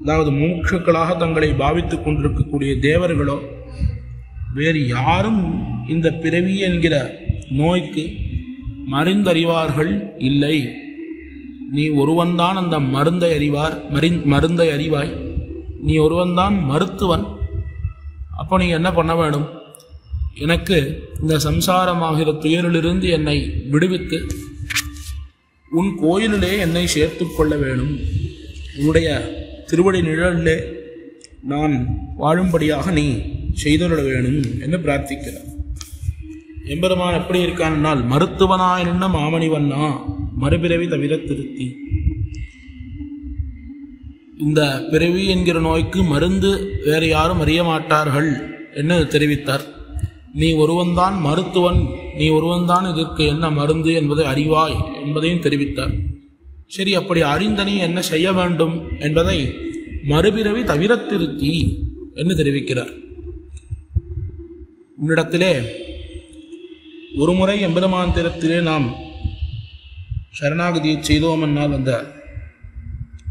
அதாவது முமுட்சுக்களாக தங்களை பாவித்துக் கொண்டிருக்கக்கூடிய தேவர்களோ வேறு யாரும் இந்த பிறவி என்கிற நோய்க்கு மருந்தறிவார்கள் இல்லை. நீ ஒருவன்தான் அந்த மருந்தை அறிவாய், நீ ஒருவன்தான் மருத்துவன். அப்போ நீ என்ன பண்ண வேணும்? எனக்கு இந்த சம்சாரமாகிற துயரிலிருந்து என்னை விடுவித்து உன் கோயிலிலே என்னை சேர்த்துக் கொள்ள வேணும், உன்னுடைய திருவடி நிழலிலே நான் வாழும்படியாக நீ செய்தருள வேணும் என்று பிரார்த்திக்கிறார். எம்பெருமான் எப்படி இருக்கான்னால், மருத்துவனாய் நின்ன மாமணிவண்ணா மறுபிறவி தவிர திருத்தி. இந்த பிறவி என்கிற நோய்க்கு மருந்து வேறு யாரும் அறிய மாட்டார்கள் என்று தெரிவித்தார். நீ ஒருவன்தான் மருத்துவன், நீ ஒருவன்தான் இதற்கு என்ன மருந்து என்பதை அறிவாய் என்பதையும் தெரிவித்தார். சரி, அப்படி அறிந்த நீ என்ன செய்ய வேண்டும் என்பதை மறுபிறவி தவிர திருத்தி என்று தெரிவிக்கிறார். உன்னிடத்திலே ஒரு முறை எம்பெருமான் திறத்திலே நாம் சரணாகதியை செய்தோம் என்னால் அந்த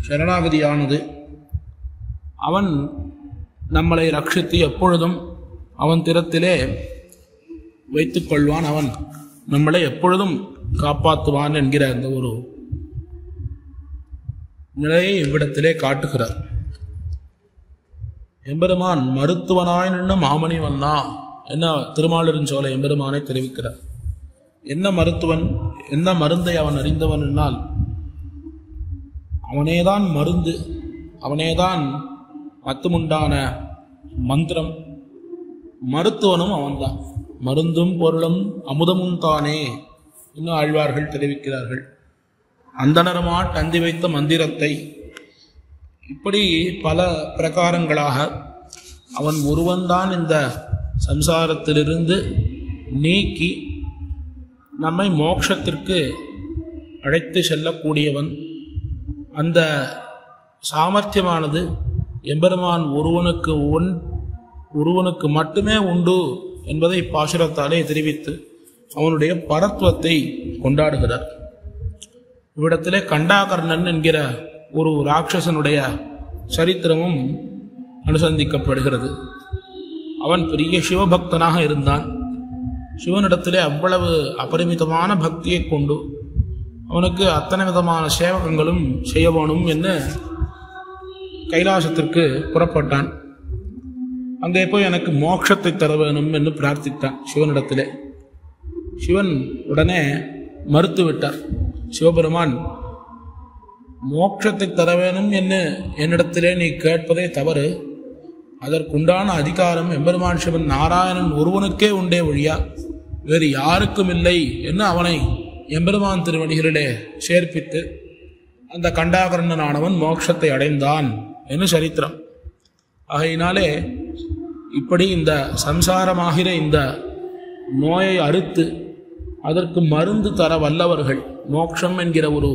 சரணாகதியானது அவன் நம்மளை ரட்சித்து எப்பொழுதும் அவன் திறத்திலே வைத்துக் கொள்வான், அவன் நம்மளை எப்பொழுதும் காப்பாற்றுவான் என்கிற அந்த ஒரு நிலையை இவ்விடத்திலே காட்டுகிறார். எம்பெருமான் மருத்துவனாய் நின்ற மாமணிவண்ணா என்ன திருமாலின் சோலை எம்பெருமானை தெரிவிக்கிறார். என்ன மருத்துவன், என்ன மருந்தை அவன் அறிந்தவன் என்னால், அவனேதான் மருந்து, அவனேதான் மத்துமுண்டான மந்திரம், மருத்துவனும் அவன்தான். மருந்தும் பொருளும் அமுதமும் தானே இன்னும் ஆழ்வார்கள் தெரிவிக்கிறார்கள். அந்தணருமா தந்தி வைத்த மந்திரத்தை இப்படி பல பிரகாரங்களாக அவன் ஒருவன்தான் இந்த சம்சாரத்திலிருந்து நீக்கி நம்மை மோட்சத்திற்கு அழைத்து செல்லக்கூடியவன். அந்த சாமர்த்தியமானது எம்பெருமான் ஒருவனுக்கு மட்டுமே உண்டு என்பதை பாசுரத்தாலே தெரிவித்து அவனுடைய பரத்துவத்தை கொண்டாடுகிறார். இவ்விடத்திலே கண்டாகர்ணன் என்கிற ஒரு ராட்சசனுடைய சரித்திரமும் அனுசந்திக்கப்படுகிறது. அவன் பெரிய சிவபக்தனாக இருந்தான். சிவனிடத்திலே அவ்வளவு அபரிமிதமான பக்தியை கொண்டு அவனுக்கு அத்தனை விதமான சேவகங்களும் செய்ய வேணும் என்று கைலாசத்திற்கு புறப்பட்டான். அங்கே போய் எனக்கு மோட்சத்தை தர வேணும் என்று பிரார்த்தித்தான் சிவனிடத்திலே. சிவன் உடனே மறுத்து விட்டார். சிவபெருமான், மோட்சத்தை தர வேணும் என்று என்னிடத்திலே நீ கேட்பதே தவறு. அதற்குண்டான அதிகாரம் எம்பெருமான் சிவன் நாராயணன் ஒருவனுக்கே உண்டே ஒழியா வேறு யாருக்கும் இல்லை என்று அவனை எம்பெருமான் திருவடிகளிலே சேர்ப்பித்து அந்த கண்டாகர்ணனானவன் மோட்சத்தை அடைந்தான் என்று சரித்திரம். ஆகையினாலே இப்படி இந்த சம்சாரமாகிற இந்த நோயை அறுத்து அதற்கு மருந்து தர வல்லவர்கள், மோட்சம் என்கிற ஒரு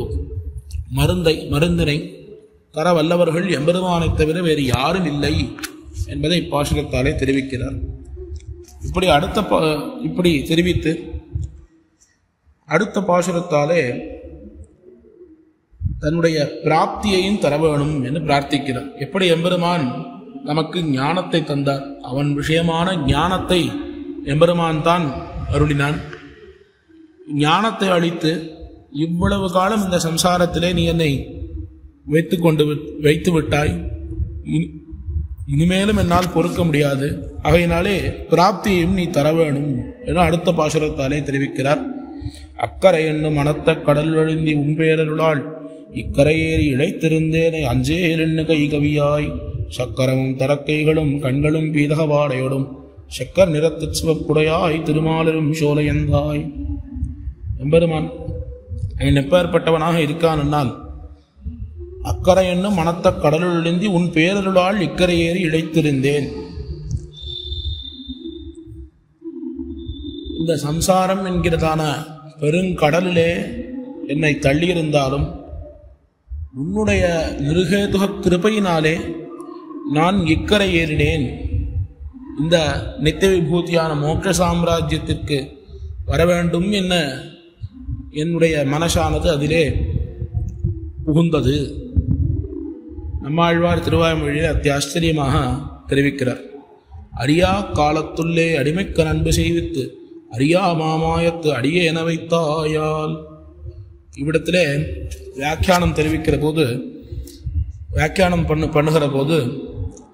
மருந்தினை தர வல்லவர்கள் எம்பெருமானை தவிர வேறு யாரும் இல்லை என்பதை பாசுரத்தாலே தெரிவிக்கிறார். இப்படி தெரிவித்து அடுத்த பாசுரத்தாலே தன்னுடைய பிராப்தியையும் தர வேணும் என்று பிரார்த்திக்கிறார். எப்படி எம்பெருமான் நமக்கு ஞானத்தை தந்தார், அவன் விஷயமான ஞானத்தை எம்பெருமான் தான் அருளினான். ஞானத்தை அளித்து இவ்வளவு காலம் இந்த சம்சாரத்திலே நீ என்னை வைத்து விட்டாய், இனிமேலும் என்னால் பொறுக்க முடியாது, ஆகையினாலே பிராப்தியையும் நீ தர வேணும் என அடுத்த பாசுரத்தாலே தெரிவிக்கிறார். அக்கறை என்னும் மனத்த கடல் வழிந்தி உன்பேரருளால் இக்கரையேறி இழைத்திருந்தேனை அஞ்சேரென்னு கை கவியாய் சக்கரமும் தரக்கைகளும் கண்களும் பீதகவாடையோடும் செக்கர் நிறத்து சிவப்புடையாய் திருமாலரும் சோலையந்தாய். எம்பெருமான் என் எப்பேற்பட்டவனாக இருக்கான் என்னால் அக்கறை என்னும் மனத்த கடலுழிந்தி உன் பேரருளால் இக்கரையேறி இழைத்திருந்தேன். இந்த சம்சாரம் என்கிறதான பெருங்கடலிலே என்னை தள்ளியிருந்தாலும் உன்னுடைய நிருகேதுக கிருபையினாலே நான் இக்கரை ஏறினேன். இந்த நித்திய விபூதியான மோட்ச சாம்ராஜ்யத்திற்கு வர வேண்டும் என்ன என்னுடைய மனசானது அதிலே புகுந்தது. நம்மாழ்வார் திருவாய்மொழியில் அத்தியாச்சரியமாக தெரிவிக்கிறார். அரியா காலத்துள்ளே அடிமைக்க நண்பு செய்வித்து அரியா மாமாயத்து அடியே என வைத்தாயால். இவ்விடத்திலே வியாக்கியானம் தெரிவிக்கிற போது, வியாக்கியானம் பண்ணுகிற போது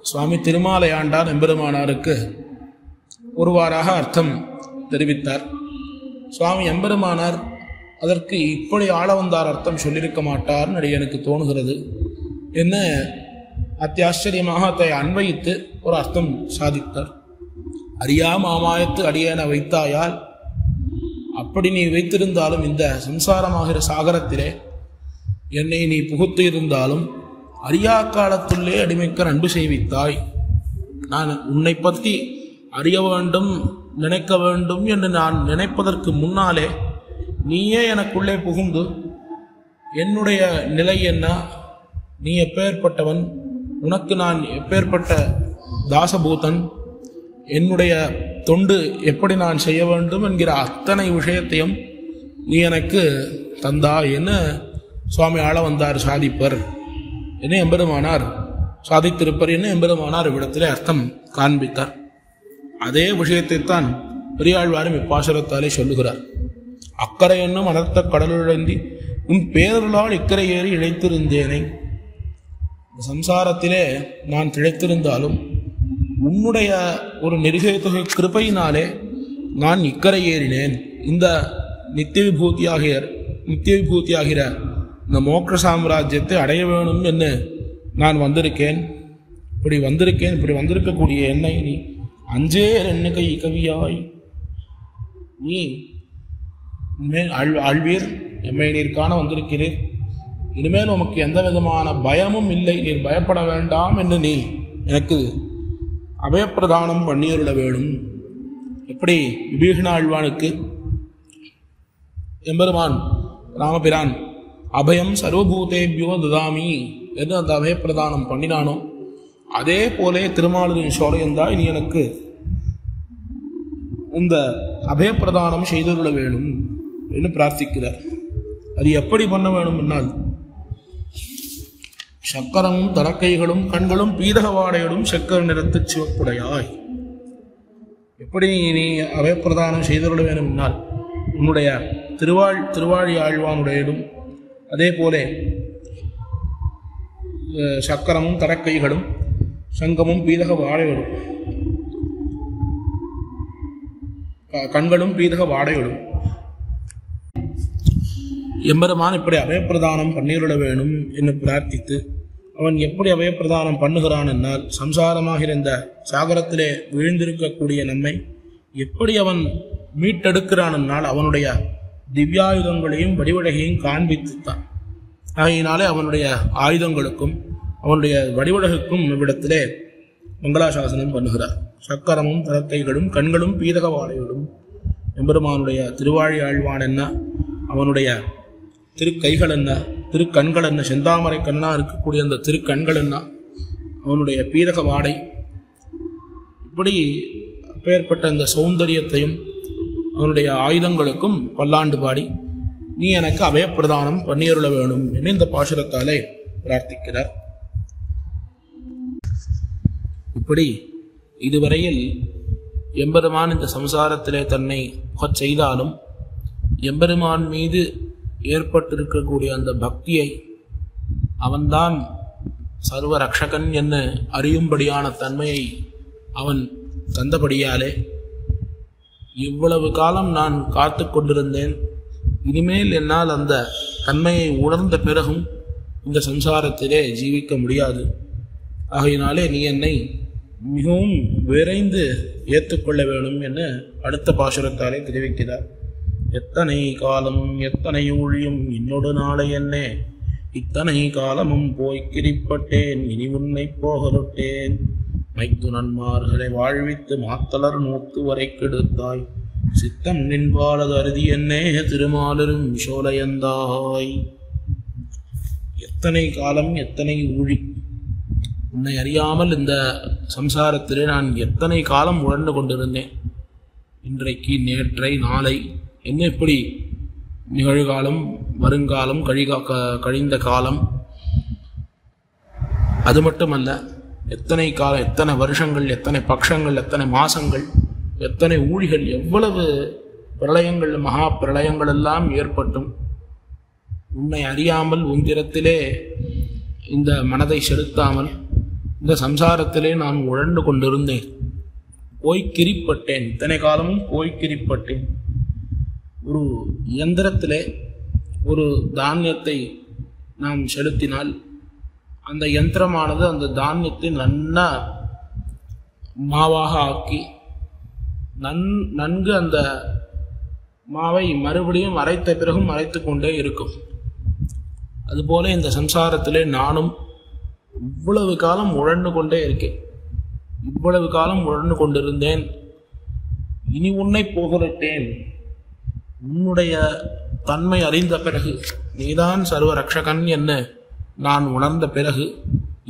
சுவாமி திருமாலையாண்டார் எம்பெருமானாருக்கு ஒருவாறாக அர்த்தம் தெரிவித்தார். சுவாமி எம்பெருமானார் அதற்கு இப்படி ஆள வந்தார் அர்த்தம் சொல்லியிருக்க மாட்டார்னு எனக்கு தோணுகிறது என்ன அத்தியாச்சரியமாக அதை அன்வயித்து ஒரு அர்த்தம் சாதித்தார். அரியா மாமாயத்து அடியேன வைத்தாயால், அப்படி நீ வைத்திருந்தாலும் இந்த சம்சாரமாகிற சாகரத்திலே என்னை நீ புகுத்து இருந்தாலும் அரியா காலத்துள்ளே அடிமைக்க அன்பு செய்வித்தாய். நான் உன்னை பற்றி அறிய வேண்டும், நினைக்க வேண்டும் என்று நான் நினைப்பதற்கு முன்னாலே நீயே எனக்குள்ளே புகுந்து என்னுடைய நிலை என்ன, நீ எப்பேற்பட்டவன், உனக்கு நான் எப்பேற்பட்ட தாசபூதன், என்னுடைய தொண்டு எப்படி நான் செய்ய வேண்டும் என்கிற அத்தனை விஷயத்தையும் நீ எனக்கு தந்தாய் என்ன சுவாமி ஆள வந்தார் சாதிப்பர் என்ன எம்பெருமானார் சாதித்திருப்பர் என்ன எம்பெருமானார் இவ்விடத்திலே அர்த்தம் காண்பித்தார். அதே விஷயத்தைத்தான் பெரியாழ்வாரும் இப்பாசுரத்தாலே சொல்லுகிறார். அக்கறை என்னும் அனர்த்த கடலுழந்தி உன் பேரருளால் இக்கரை ஏறி இழைத்திருந்தேனே. சம்சாரத்திலே நான் திளைத்திருந்தாலும் உன்னுடைய ஒரு நெருகேதுக கிருபையினாலே நான் இக்கரை ஏறினேன். இந்த நித்திய விபூதியாகிற இந்த மோட்ச சாம்ராஜ்யத்தை அடைய வேணும் என்று நான் வந்திருக்கேன். இப்படி வந்திருக்கக்கூடிய என்னை நீ அஞ்சேர் என்ன கை கவியாய் நீ ஆழ்வீர், எம்மை நீர் காண வந்திருக்கிறீர். இனிமேல் உமக்கு எந்த விதமான பயமும் இல்லை, நீர் பயப்பட வேண்டாம் என்று நீ எனக்கு அபயப்பிரதானம் பண்ணியருள வேணும். எப்படி விபீஷண ஆழ்வானுக்கு எம்பெருமான் ராமபிரான் அபயம் சர்வபூதேபியோ ததாமி என்று அந்த அபயப்பிரதானம் பண்ணினானோ, அதே போலே திருமாலின் சோழையந்தாய் நீ எனக்கு இந்த அபயப்பிரதானம் செய்துள்ள வேணும் என்று பிரார்த்திக்கிறார். அது எப்படி பண்ண வேணும் என்னால், சக்கரமும் தடக்கைகளும் கண்களும் பீதக வாடையோடும் சக்கர நிறத்து சிவப்புடையாய். எப்படி நீ அபயப்பிரதானம் செய்துள்ள வேணும் என்னால், உன்னுடைய திருவாழி ஆழ்வானுடையதும் அதே போல சக்கரமும் தடக்கைகளும் சங்கமும் பீதக வாடையோடும் கண்களும் பீதக வாடையோடும் எம்பெருமான் இப்படி அபயப்பிரதானம் பண்ணிருள வேணும் என்று பிரார்த்தித்து, அவன் எப்படி அபயப்பிரதானம் பண்ணுகிறான் என்னால், சம்சாரமாக இந்த சாகரத்திலே விழுந்திருக்கக்கூடிய நம்மை எப்படி அவன் மீட்டெடுக்கிறான் என்னால் அவனுடைய திவ்யாயுதங்களையும் வடிவழகையும் காண்பித்துத்தான். ஆகையினாலே அவனுடைய ஆயுதங்களுக்கும் அவனுடைய வடிவழகுக்கும் இவ்விடத்திலே மங்களாசாசனம் பண்ணுகிறார். சக்கரமும் தரக்கைகளும் கண்களும் பீதக வாடையோடும் எம்பெருமானுடைய திருவாழி ஆழ்வான் என்ன, அவனுடைய திருக்கைகள் என்ன, திருக்கண்கள் என்ன, செந்தாமரை கண்ணா இருக்கக்கூடிய அந்த திருக்கண்கள் என்ன, அவனுடைய பீதக வாடை, இப்படி அப்பேற்பட்ட அந்த சௌந்தரியத்தையும் அவனுடைய ஆயுதங்களுக்கும் பல்லாண்டு பாடி நீ எனக்கு அபயப்பிரதானம் பண்ணியருள வேணும் என்று இந்த பாசுரத்தாலே பிரார்த்திக்கிறார். இப்படி இதுவரையில் எம்பெருமான் இந்த சம்சாரத்திலே தன்னை செய்தாலும் எம்பெருமான் மீது ஏற்பட்டிருக்கக்கூடிய அந்த பக்தியை அவன்தான் சர்வ ரக்ஷகன் என்று அறியும்படியான தன்மையை அவன் தந்தபடியாலே இவ்வளவு காலம் நான் காத்து கொண்டிருந்தேன். இனிமேல் என்னால் அந்த தன்மையை உணர்ந்த பிறகும் இந்த சம்சாரத்திலே ஜீவிக்க முடியாது. ஆகையினாலே நீ என்னை மிகவும் விரைந்து ஏற்றுக்கொள்ள வேணும் என அடுத்த பாசுரத்தாலே தெரிவிக்கிறார். எத்தனை காலம் எத்தனை ஊழியும் இன்னொரு நாளை என்னே, இத்தனை காலமும் போய் கிரிப்பட்டேன் இனி உன்னை போகலுட்டேன். மைத்து நன்மார்களை வாழ்வித்து மாத்தலர் நூத்து வரை கெடுத்தாய், சித்தம் நின்பாளது அருதி என்னே திருமாலரும் சோலையந்தாய். எத்தனை காலம் எத்தனை ஊழி, உன்னை அறியாமல் இந்த சம்சாரத்திலே நான் எத்தனை காலம் உழந்து கொண்டிருந்தேன். இன்றைக்கு நேற்றை நாளை என்ன இப்படி நிகழ்காலம் வருங்காலம் கழிந்த காலம், அது மட்டுமல்ல எத்தனை காலம் எத்தனை வருஷங்கள் எத்தனை பட்சங்கள் எத்தனை மாசங்கள் எத்தனை ஊழிகள் எவ்வளவு பிரளயங்கள் மகா பிரளயங்கள் எல்லாம் ஏற்பட்டும் உன்னை அறியாமல் உந்திரத்திலே இந்த மனதை செலுத்தாமல் இந்த சம்சாரத்திலே நான் உழண்டு கொண்டிருந்தேன். போய்க்கிரிப்பட்டேன், இத்தனை காலமும் போய்க்கிரிப்பட்டேன். ஒரு இயந்திரத்திலே ஒரு தானியத்தை நாம் செலுத்தினால் அந்த யந்திரமானது அந்த தானியத்தை நன்னா மாவாக ஆக்கி நன்கு அந்த மாவை மறுபடியும் அரைத்த பிறகும் அரைத்து கொண்டே இருக்கும். அதுபோல இந்த சம்சாரத்திலே நானும் இவ்வளவு காலம் உழண்டு கொண்டே இருக்கேன். இவ்வளவு காலம் உழண்டு கொண்டிருந்தேன். இனி உன்னை போகலிட்டேன். உன்னுடைய தன்மை அறிந்த பிறகு, நீதான் சர்வ ரக்ஷகன் என்ன நான் உணர்ந்த பிறகு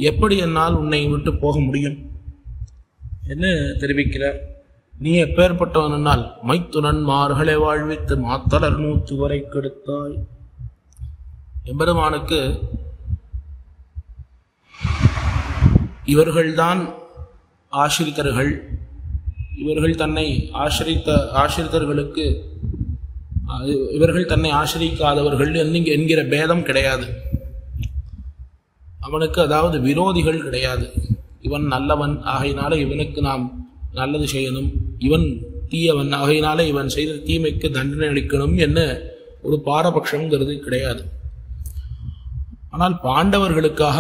எப்படி என்னால் உன்னை விட்டு போக முடியும் என்ன தெரிவிக்கிறார். நீ எப்பேற்பட்டவனால் மைத்துனன்மார்களை வாழ்வித்து மாத்தலர் நூத்து வரை கெடுத்தாய். எம்பெருமானுக்கு இவர்கள்தான் ஆசிரித்தர்கள். இவர்கள் தன்னை ஆசிரித்தர்களுக்கு இவர்கள் தன்னை ஆசிரிக்காதவர்கள் என்கிற பேதம் கிடையாது அவனுக்கு. அதாவது விரோதிகள் கிடையாது. இவன் நல்லவன் ஆகையினால இவனுக்கு நாம் நல்லது செய்யணும், இவன் தீயவன் ஆகையினால இவன் செய்த தீமைக்கு தண்டனை அளிக்கணும் என்ன ஒரு பாரபட்சங்கிறது கிடையாது. ஆனால் பாண்டவர்களுக்காக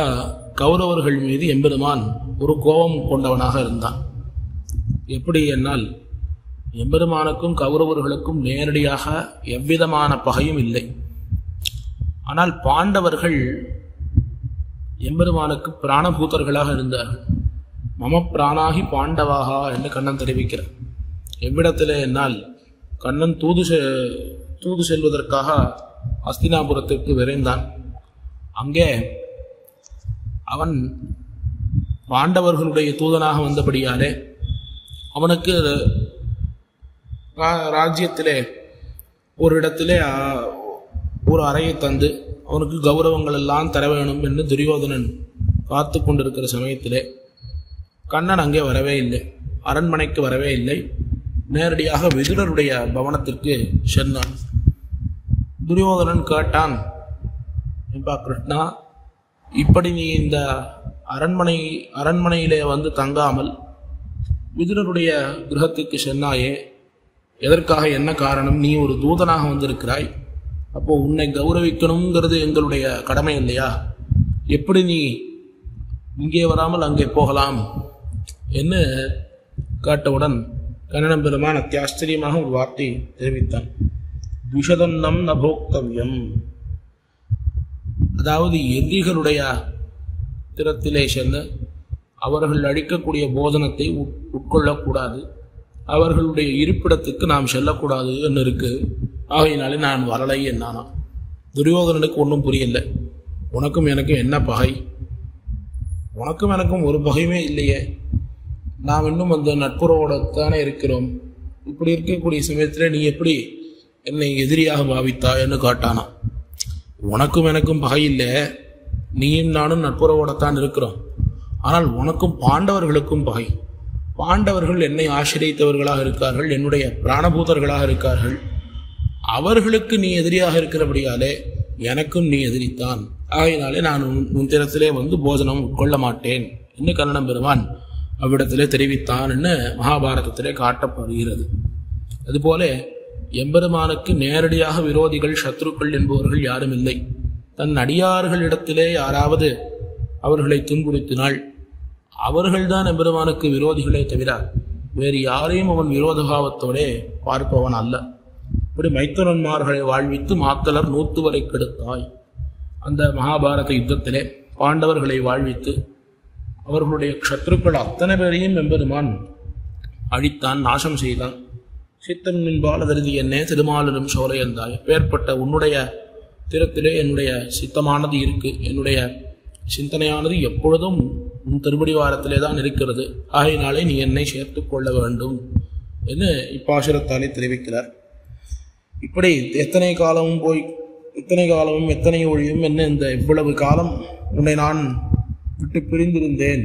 கௌரவர்கள் மீது எம்பெருமான் ஒரு கோபம் கொண்டவனாக இருந்தான். எப்படி என்னால் எம்பெருமானுக்கும் கௌரவர்களுக்கும் நேரடியாக எவ்விதமான பகையும் இல்லை. ஆனால் பாண்டவர்கள் எம்பெருமானுக்கு பிராணபூதர்களாக இருந்தார்கள். மம பிராணாகி பாண்டவாகா என்று கண்ணன் தெரிவிக்கிறார். எவ்விடத்திலே என்னால் கண்ணன் தூது செல்வதற்காக அஸ்தினாபுரத்திற்கு விரைந்தான். அங்கே அவன் பாண்டவர்களுடைய தூதனாக வந்தபடியாலே அவனுக்கு ராஜ்யத்திலே ஒரு இடத்திலே ஒரு அறையை தந்து அவனுக்கு கௌரவங்கள் எல்லாம் தர வேணும் என்று துரியோதனன் காத்து கொண்டிருக்கிற சமயத்திலே கண்ணன் அங்கே வரவே இல்லை, அரண்மனைக்கு வரவே இல்லை. நேரடியாக விதுரருடைய பவனத்திற்கு சென்றான். துரியோதனன் கேட்டான், என்பா கிருஷ்ணா, இப்படி நீ இந்த அரண்மனையிலே வந்து தங்காமல் விதுரருடைய கிரகத்துக்கு சென்னாயே, எதற்காக, என்ன காரணம்? நீ ஒரு தூதனாக வந்திருக்கிறாய், அப்போ உன்னை கௌரவிக்கணுங்கிறது எங்களுடைய கடமை இல்லையா? எப்படி நீ இங்கே வராமல் அங்கே போகலாம் என்று கேட்டவுடன் கண்ணன் பெருமான் அத்தியாச்சரியமாக ஒரு வார்த்தை தெரிவித்தான். விஷதன்னம் நபோக்தவ்யம், அதாவது எதிரிகளுடைய திறத்திலே சென்று அவர்கள் அளிக்கக்கூடிய போதனத்தை உட்கொள்ளக்கூடாது, அவர்களுடைய இருப்பிடத்துக்கு நாம் செல்லக்கூடாது என்று இருக்கு. ஆகையினாலே நான் வரலை என்னானா. துரியோதனனுக்கு ஒன்றும் புரியல. உனக்கும் எனக்கும் என்ன பகை? உனக்கும் எனக்கும் ஒரு பகையுமே இல்லையே, நாம் இன்னும் அந்த நட்புறவோடத்தானே இருக்கிறோம். இப்படி இருக்கக்கூடிய சமயத்தில் நீ எப்படி என்னை எதிரியாக பாவித்தா என்று காட்டானா. உனக்கும் எனக்கும் பகை இல்லை, நீயும் நானும் நட்புறவோடத்தான் இருக்கிறோம். ஆனால் உனக்கும் பாண்டவர்களுக்கும் பகை. பாண்டவர்கள் என்னை ஆசிரியத்தவர்களாக இருக்கார்கள், என்னுடைய பிராணபூதர்களாக இருக்கார்கள். அவர்களுக்கு நீ எதிரியாக இருக்கிறபடியாலே எனக்கும் நீ எதிரித்தான். ஆகையினாலே நான் உன் திறத்திலே வந்து போஜனம் உட்கொள்ள மாட்டேன் என்று கண்ணன் பெருமான் அவ்விடத்திலே தெரிவித்தான் என்று மகாபாரதத்திலே காட்டப்படுகிறது. அதுபோல எம்பெருமானுக்கு நேரடியாக விரோதிகள், சத்ருக்கள் என்பவர்கள் யாரும் இல்லை. தன் அடியார்களிடத்திலே யாராவது அவர்களை துன்புறுத்தினால் அவர்கள்தான் எம்பெருமானுக்கு விரோதிகளே தவிர வேறு யாரையும் அவன் விரோதபாவத்தோடே பார்ப்பவன் அல்ல. இப்படி மைத்துனன்மார்களை வாழ்வித்து மாத்தலர் 100 வரை கெடுத்தாய். அந்த மகாபாரத யுத்தத்திலே பாண்டவர்களை வாழ்வித்து அவர்களுடைய சத்ருக்கள் அத்தனை பேரையும் எம்பெருமான் அழித்தான், நாசம் செய்தான். சித்தம் நின்பால் அதருதி என்னே திருமாலிலும் சோலையந்தாய். பேர்பட்ட உன்னுடைய திறத்திலே என்னுடைய சித்தமானது இருக்கு, என்னுடைய சிந்தனையானது எப்பொழுதும் உன் திருவடிவாரத்திலே தான் இருக்கிறது. ஆகையினாலே நீ என்னை சேர்த்து கொள்ள வேண்டும் என்று இப்பாசுரத்தாலே தெரிவிக்கிறார். இப்படி எத்தனை காலமும் போய் எத்தனை காலமும் எத்தனை ஒழியும் என்ன இந்த இவ்வளவு காலம் உன்னை நான் விட்டு பிரிந்திருந்தேன்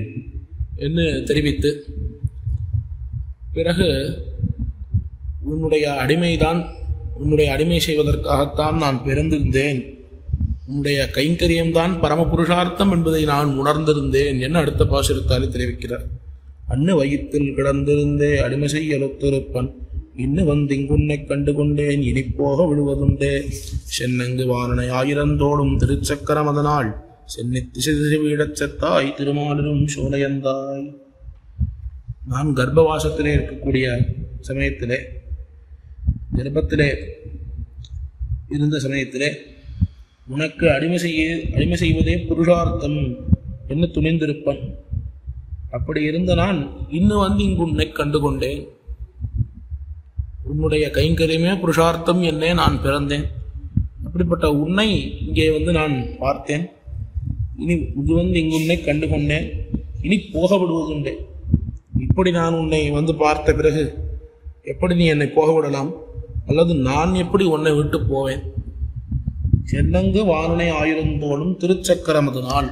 என்று தெரிவித்து, பிறகு உன்னுடைய அடிமை செய்வதற்காகத்தான் நான் பிறந்திருந்தேன், உன்னுடைய கைங்கரியம்தான் பரமபுருஷார்த்தம் என்பதை நான் உணர்ந்திருந்தேன் என்ன அடுத்த பாசுரத்தாலே தெரிவிக்கிறார். அன்னு வயிற்றில் கிடந்திருந்தே அடிமை செய்யலொத்திருப்பன், இன்னு இங்குன்னை கண்டுகொண்டேன் இனிப்போக விழுவதுண்டே, சென்னங்கு வாரணை ஆயிரந்தோடும் திருச்சக்கரம் அதனால் சென்னி திசை வீடச் செத்தாய் திருமாலிலும் சோலையந்தாய். நான் கர்ப்பவாசத்திலே இருக்கக்கூடிய சமயத்திலே, கர்ப்பத்திலே இருந்த சமயத்திலே உனக்கு அடிமை செய்வதே புருஷார்த்தம் என்று துணிந்திருப்பன். அப்படி இருந்த நான் இன்னும் இங்கு உன்னை கண்டுகொண்டேன், உன்னுடைய கைங்கரியமே புருஷார்த்தம் என்னே நான் பிறந்தேன். அப்படிப்பட்ட உன்னை இங்கே நான் பார்த்தேன், இனி இங்கு உன்னை கண்டுகொண்டேன், இனி போக விடுவதுண்டே. இப்படி நான் உன்னை பார்த்த பிறகு எப்படி நீ என்னை போக விடலாம்? அல்லது நான் எப்படி உன்னை விட்டு போவேன்? சென்னங்கு வாரணை ஆயிரந்தோடும் திருச்சக்கரம் அதனால்.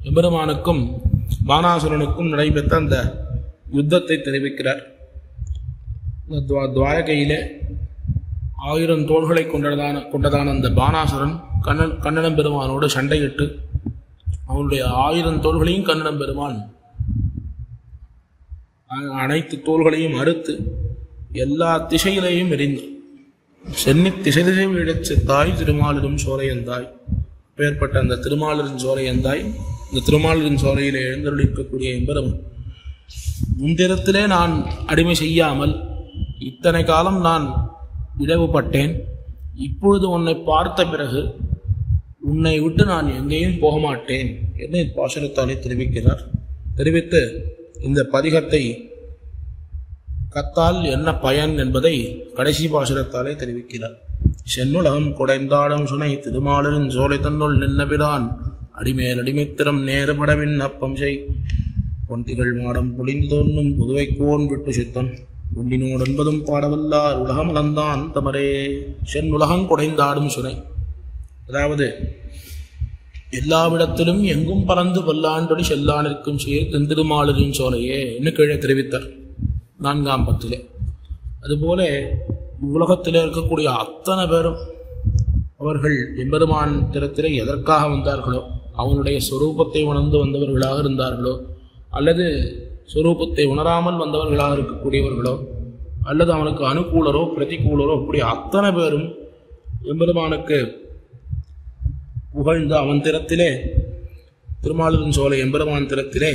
எம்பெருமானுக்கும் பானாசுரனுக்கும் நடைபெற்ற அந்த யுத்தத்தை தெரிவிக்கிறார். துவாரகையிலே 1000 தோள்களை கொண்டதான அந்த பானாசுரன் கண்ணனம் பெருமானோடு சண்டையிட்டு அவனுடைய 1000 தோள்களையும் கண்ணனம் பெருமான் அனைத்து தோள்களையும் அறுத்து எல்லா திசையிலையும் எரிந்தார். சென்னி திசை வீழச் செத்தாய் திருமாலிலும் சோலையந்தாய். பேர்பட்ட அந்த திருமாலின் சோலை எந்தாய், இந்த திருமாலின் சோலையில் எழுந்தருளிருக்கக்கூடிய எம்பெருமான், முன்திரத்திலே நான் அடிமை செய்யாமல் இத்தனை காலம் நான் இழவுபட்டேன். இப்பொழுது உன்னை பார்த்த பிறகு உன்னை விட்டு நான் எங்கேயும் போக மாட்டேன் என்று பாசுரத்தாலே தெரிவிக்கிறார். தெரிவித்து இந்த பதிகத்தை கத்தால் என்ன பயன் என்பதை கடைசி பாசுரத்தாலே தெரிவிக்கிறார். சென்னுலகம் குடைந்தாடும் சுனை திருமாலின் சோலை தன்னுள் நின்னபிரான் அடிமேல் அடிமைத்திறம் நேருபடவின் அப்பம் செய் பொந்திகள் மாடம் புளிந்து தோன்னும் புதுவைக்கோன் விட்டு சித்தன் உண்டினோடு என்பதும் பாடவல்லார் உலகம் அளந்தான் தமரே. சென்னுலகம் குடைந்தாடும் சுனை, அதாவது எல்லாவிடத்திலும் எங்கும் பறந்து பல்லாண்டொடி செல்லானிருக்கும் சீர் தென்திருமாலின் சோலையே என்று கீழே தெரிவித்தார் 4ஆம் பத்திலே. அதுபோல உலகத்திலே இருக்கக்கூடிய அத்தனை பேரும் அவர்கள் எம்பெருமான் திறத்திலே எதற்காக வந்தார்களோ, அவனுடைய சொரூபத்தை உணர்ந்து வந்தவர்களாக இருந்தார்களோ, அல்லது சொரூபத்தை உணராமல் வந்தவர்களாக இருக்கக்கூடியவர்களோ, அல்லது அவனுக்கு அனுகூலரோ பிரதிகூலரோ, அப்படி அத்தனை பேரும் எம்பெருமானுக்கு புகழ்ந்து அவன் திறத்திலே, திருமாலின் சோலை எம்பெருமான் திறத்திலே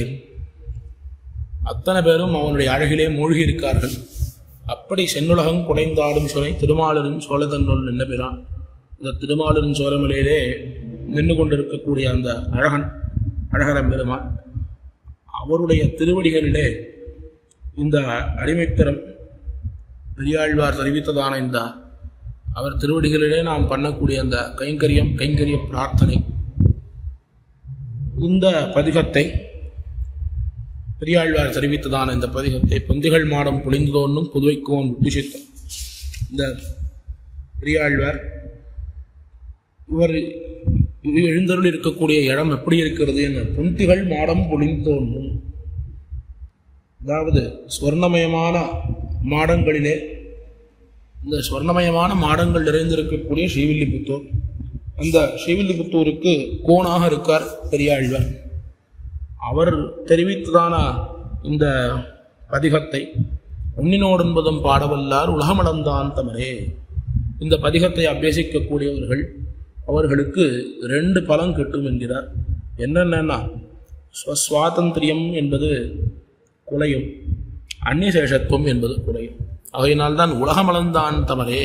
அத்தனை பேரும் அவனுடைய அழகிலே மூழ்கி இருக்கார்கள். அப்படி சென்னுலகம் குடைந்தாடும் சுனை திருமாலின் சோலை தன்னுள் நின்னபிரான், இந்த திருமாலின் சோலைமலையிலே நின்று கொண்டிருக்கக்கூடிய அந்த அழகரம் பெருமான், அவருடைய திருவடிகளிலே இந்த அடிமைத்திறம் பெரியாழ்வார் தெரிவித்ததான இந்த அவர் திருவடிகளிலே நாம் பண்ணக்கூடிய அந்த கைங்கரிய பிரார்த்தனை, இந்த பதிகத்தை பெரியாழ்வார் தெரிவித்ததான இந்த பதிகத்தை பொந்திகள் மாடம் புளிந்து தோன்னும் புதுவைக்கோன் விட்டுசித்தம், இந்த பெரியாழ்வார் இவர் எழுந்தருள் இருக்கக்கூடிய இடம் எப்படி இருக்கிறது என்ன, பொந்திகள் மாடம் புளிந்து தோன்றும், அதாவது ஸ்வர்ணமயமான மாடங்களிலே, இந்த ஸ்வர்ணமயமான மாடங்கள் நிறைந்திருக்கக்கூடிய ஸ்ரீவில்லிபுத்தூர், அந்த ஸ்ரீவில்லிபுத்தூருக்கு கோணாக இருக்கார் பெரியாழ்வார். அவர் தெரிவித்ததான இந்த பதிகத்தை உன்னினோடு என்பதும் பாடவல்லார் உலகமளந்தான் தமரே, இந்த பதிகத்தை அபியசிக்கக்கூடியவர்கள் அவர்களுக்கு 2 பலன் கிட்டும் என்கிறார். என்னென்னா, ஸ்வஸ்வாதந்திரியம் என்பது குலையும், அந்நியசேஷத்துவம் என்பது குலையும். ஆகையினால்தான் உலகமளந்தான் தமரே,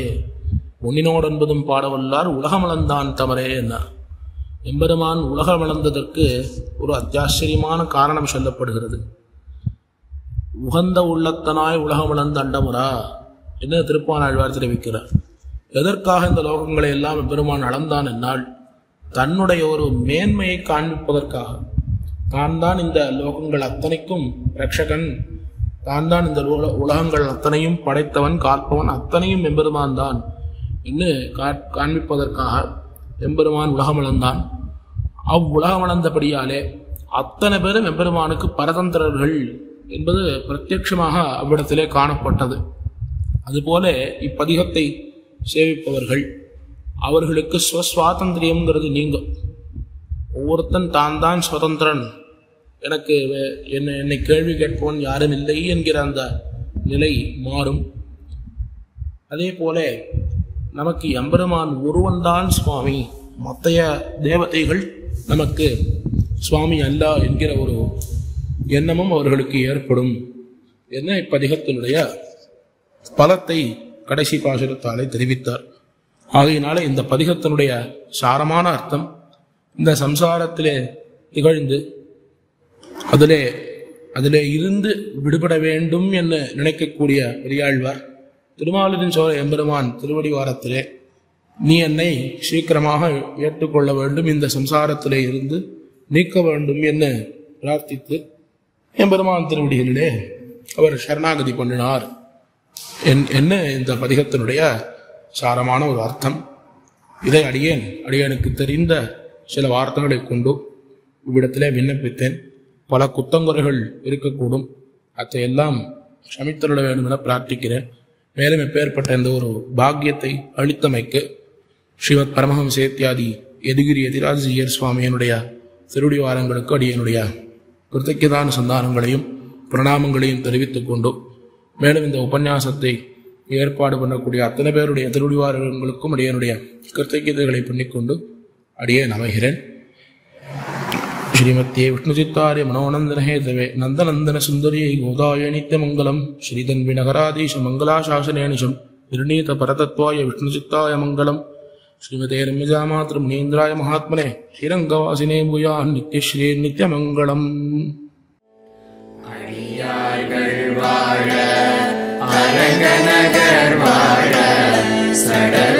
உன்னினோடு என்பதும் பாடவல்லார் உலகமளந்தான் தமரே என்னார். எம்பெருமான் உலகமளந்ததற்கு ஒரு அத்தியாச்சரியமான காரணம் சொல்லப்படுகிறது. உகந்த உள்ளத்தனாய் உலகமளந்த அண்டமுரா என்று திருப்பானாழ்வார் தெரிவிக்கிறார். எதற்காக இந்த லோகங்களை எல்லாம் பெருமான் அளந்தான் என்னால், தன்னுடைய ஒரு மேன்மையை காண்பிப்பதற்காக. தான் தான் இந்த லோகங்கள் அத்தனைக்கும் ரட்சகன், தான் தான் இந்த உலகங்கள் அத்தனையும் படைத்தவன் காப்பவன், அத்தனையும் எம்பெருமான் தான் என்று காண்பிப்பதற்காக எம்பெருமான் உலகமளந்தான். அவ்வுலகமளந்தபடியாலே அத்தனை பேரும் எம்பெருமானுக்கு பரதந்திரர்கள் என்பது பிரத்யட்சமாக அவ்விடத்திலே காணப்பட்டது. அதுபோல இப்பதிகத்தை சேவிப்பவர்கள் அவர்களுக்கு ஸ்வஸ்வாதந்திரியம்ங்கிறது நீங்கும். ஒவ்வொருத்தன் தான் தான் சுதந்திரன், எனக்கு என்னை கேள்வி கேட்பவன் யாரும் இல்லை என்கிற அந்த நிலை மாறும். அதே போல நமக்கு எம்பெருமான் ஒருவன்தான் சுவாமி, மற்றைய தேவதைகள் நமக்கு சுவாமி அல்ல என்கிற ஒரு எண்ணமும் அவர்களுக்கு ஏற்படும் என்ன இப்பதிகத்தினுடைய பலத்தை கடைசி பாசுரத்தாலே தெரிவித்தார். ஆகையினால இந்த பதிகத்தினுடைய சாரமான அர்த்தம், இந்த சம்சாரத்திலே திகழ்ந்து அதிலே இருந்து விடுபட வேண்டும் என்று நினைக்கக்கூடிய பெரியாழ்வார் திருமாலின் சோலை எம்பெருமான் திருவடிவாரத்திலே நீ என்னை சீக்கிரமாக ஏற்றுக்கொள்ள வேண்டும், இந்த சம்சாரத்திலே இருந்து நீக்க வேண்டும் என்று பிரார்த்தித்து எம்பெருமான் திருவடிகளிலே அவர் சரணாகதி பண்ணினார் என்ன இந்த பதிகத்தினுடைய சாரமான ஒரு அர்த்தம். இதை அடியேனுக்கு தெரிந்த சில வார்த்தைகளை கொண்டு இவ்விடத்திலே விண்ணப்பித்தேன். பல குத்தங்குறைகள் இருக்கக்கூடும், அதையெல்லாம் சமித்தருட வேண்டும் என பிரார்த்திக்கிறேன். மேலும் எப்பேற்பட்ட இந்த ஒரு பாக்கியத்தை அளித்தமைக்கு ஸ்ரீமத் பரமஹம்சேத்யாதி யதுகிரி யதிராஜர் சுவாமியினுடைய திருடிவாரங்களுக்கு அடியனுடைய கிருத்தக்கியதான சந்தானங்களையும் பிரணாமங்களையும் தெரிவித்துக் கொண்டு, மேலும் இந்த உபன்யாசத்தை ஏற்பாடு பண்ணக்கூடிய அத்தனை பேருடைய திருடிவாரங்களுக்கும் அடியனுடைய கிருத்தக்கியதைகளை பண்ணிக்கொண்டு அடியே நமகிறேன். ஸ்ரீமத்தியே விஷ்ணுசித்தாரிய மனோநந்தன ஹேதவே நந்தநந்தன சுந்தரியை கோதாய நித்யமங்கலம் ஸ்ரீதன்வி நகராதீஷ மங்களாசாசனேனிஷம் நிர்ணீத பரதத்வாய விஷ்ணுசித்தாய மங்கலம் ஸ்ரீமதே ரம்யஜாமாத்ரு முனீந்திராய மகாத்மனே ஸ்ரீரங்கவாசினே பூயான் நித்யஸ்ரீ நித்யமங்கலம். அடியார்கள் வாழ அரங்கநகர் வாழ சட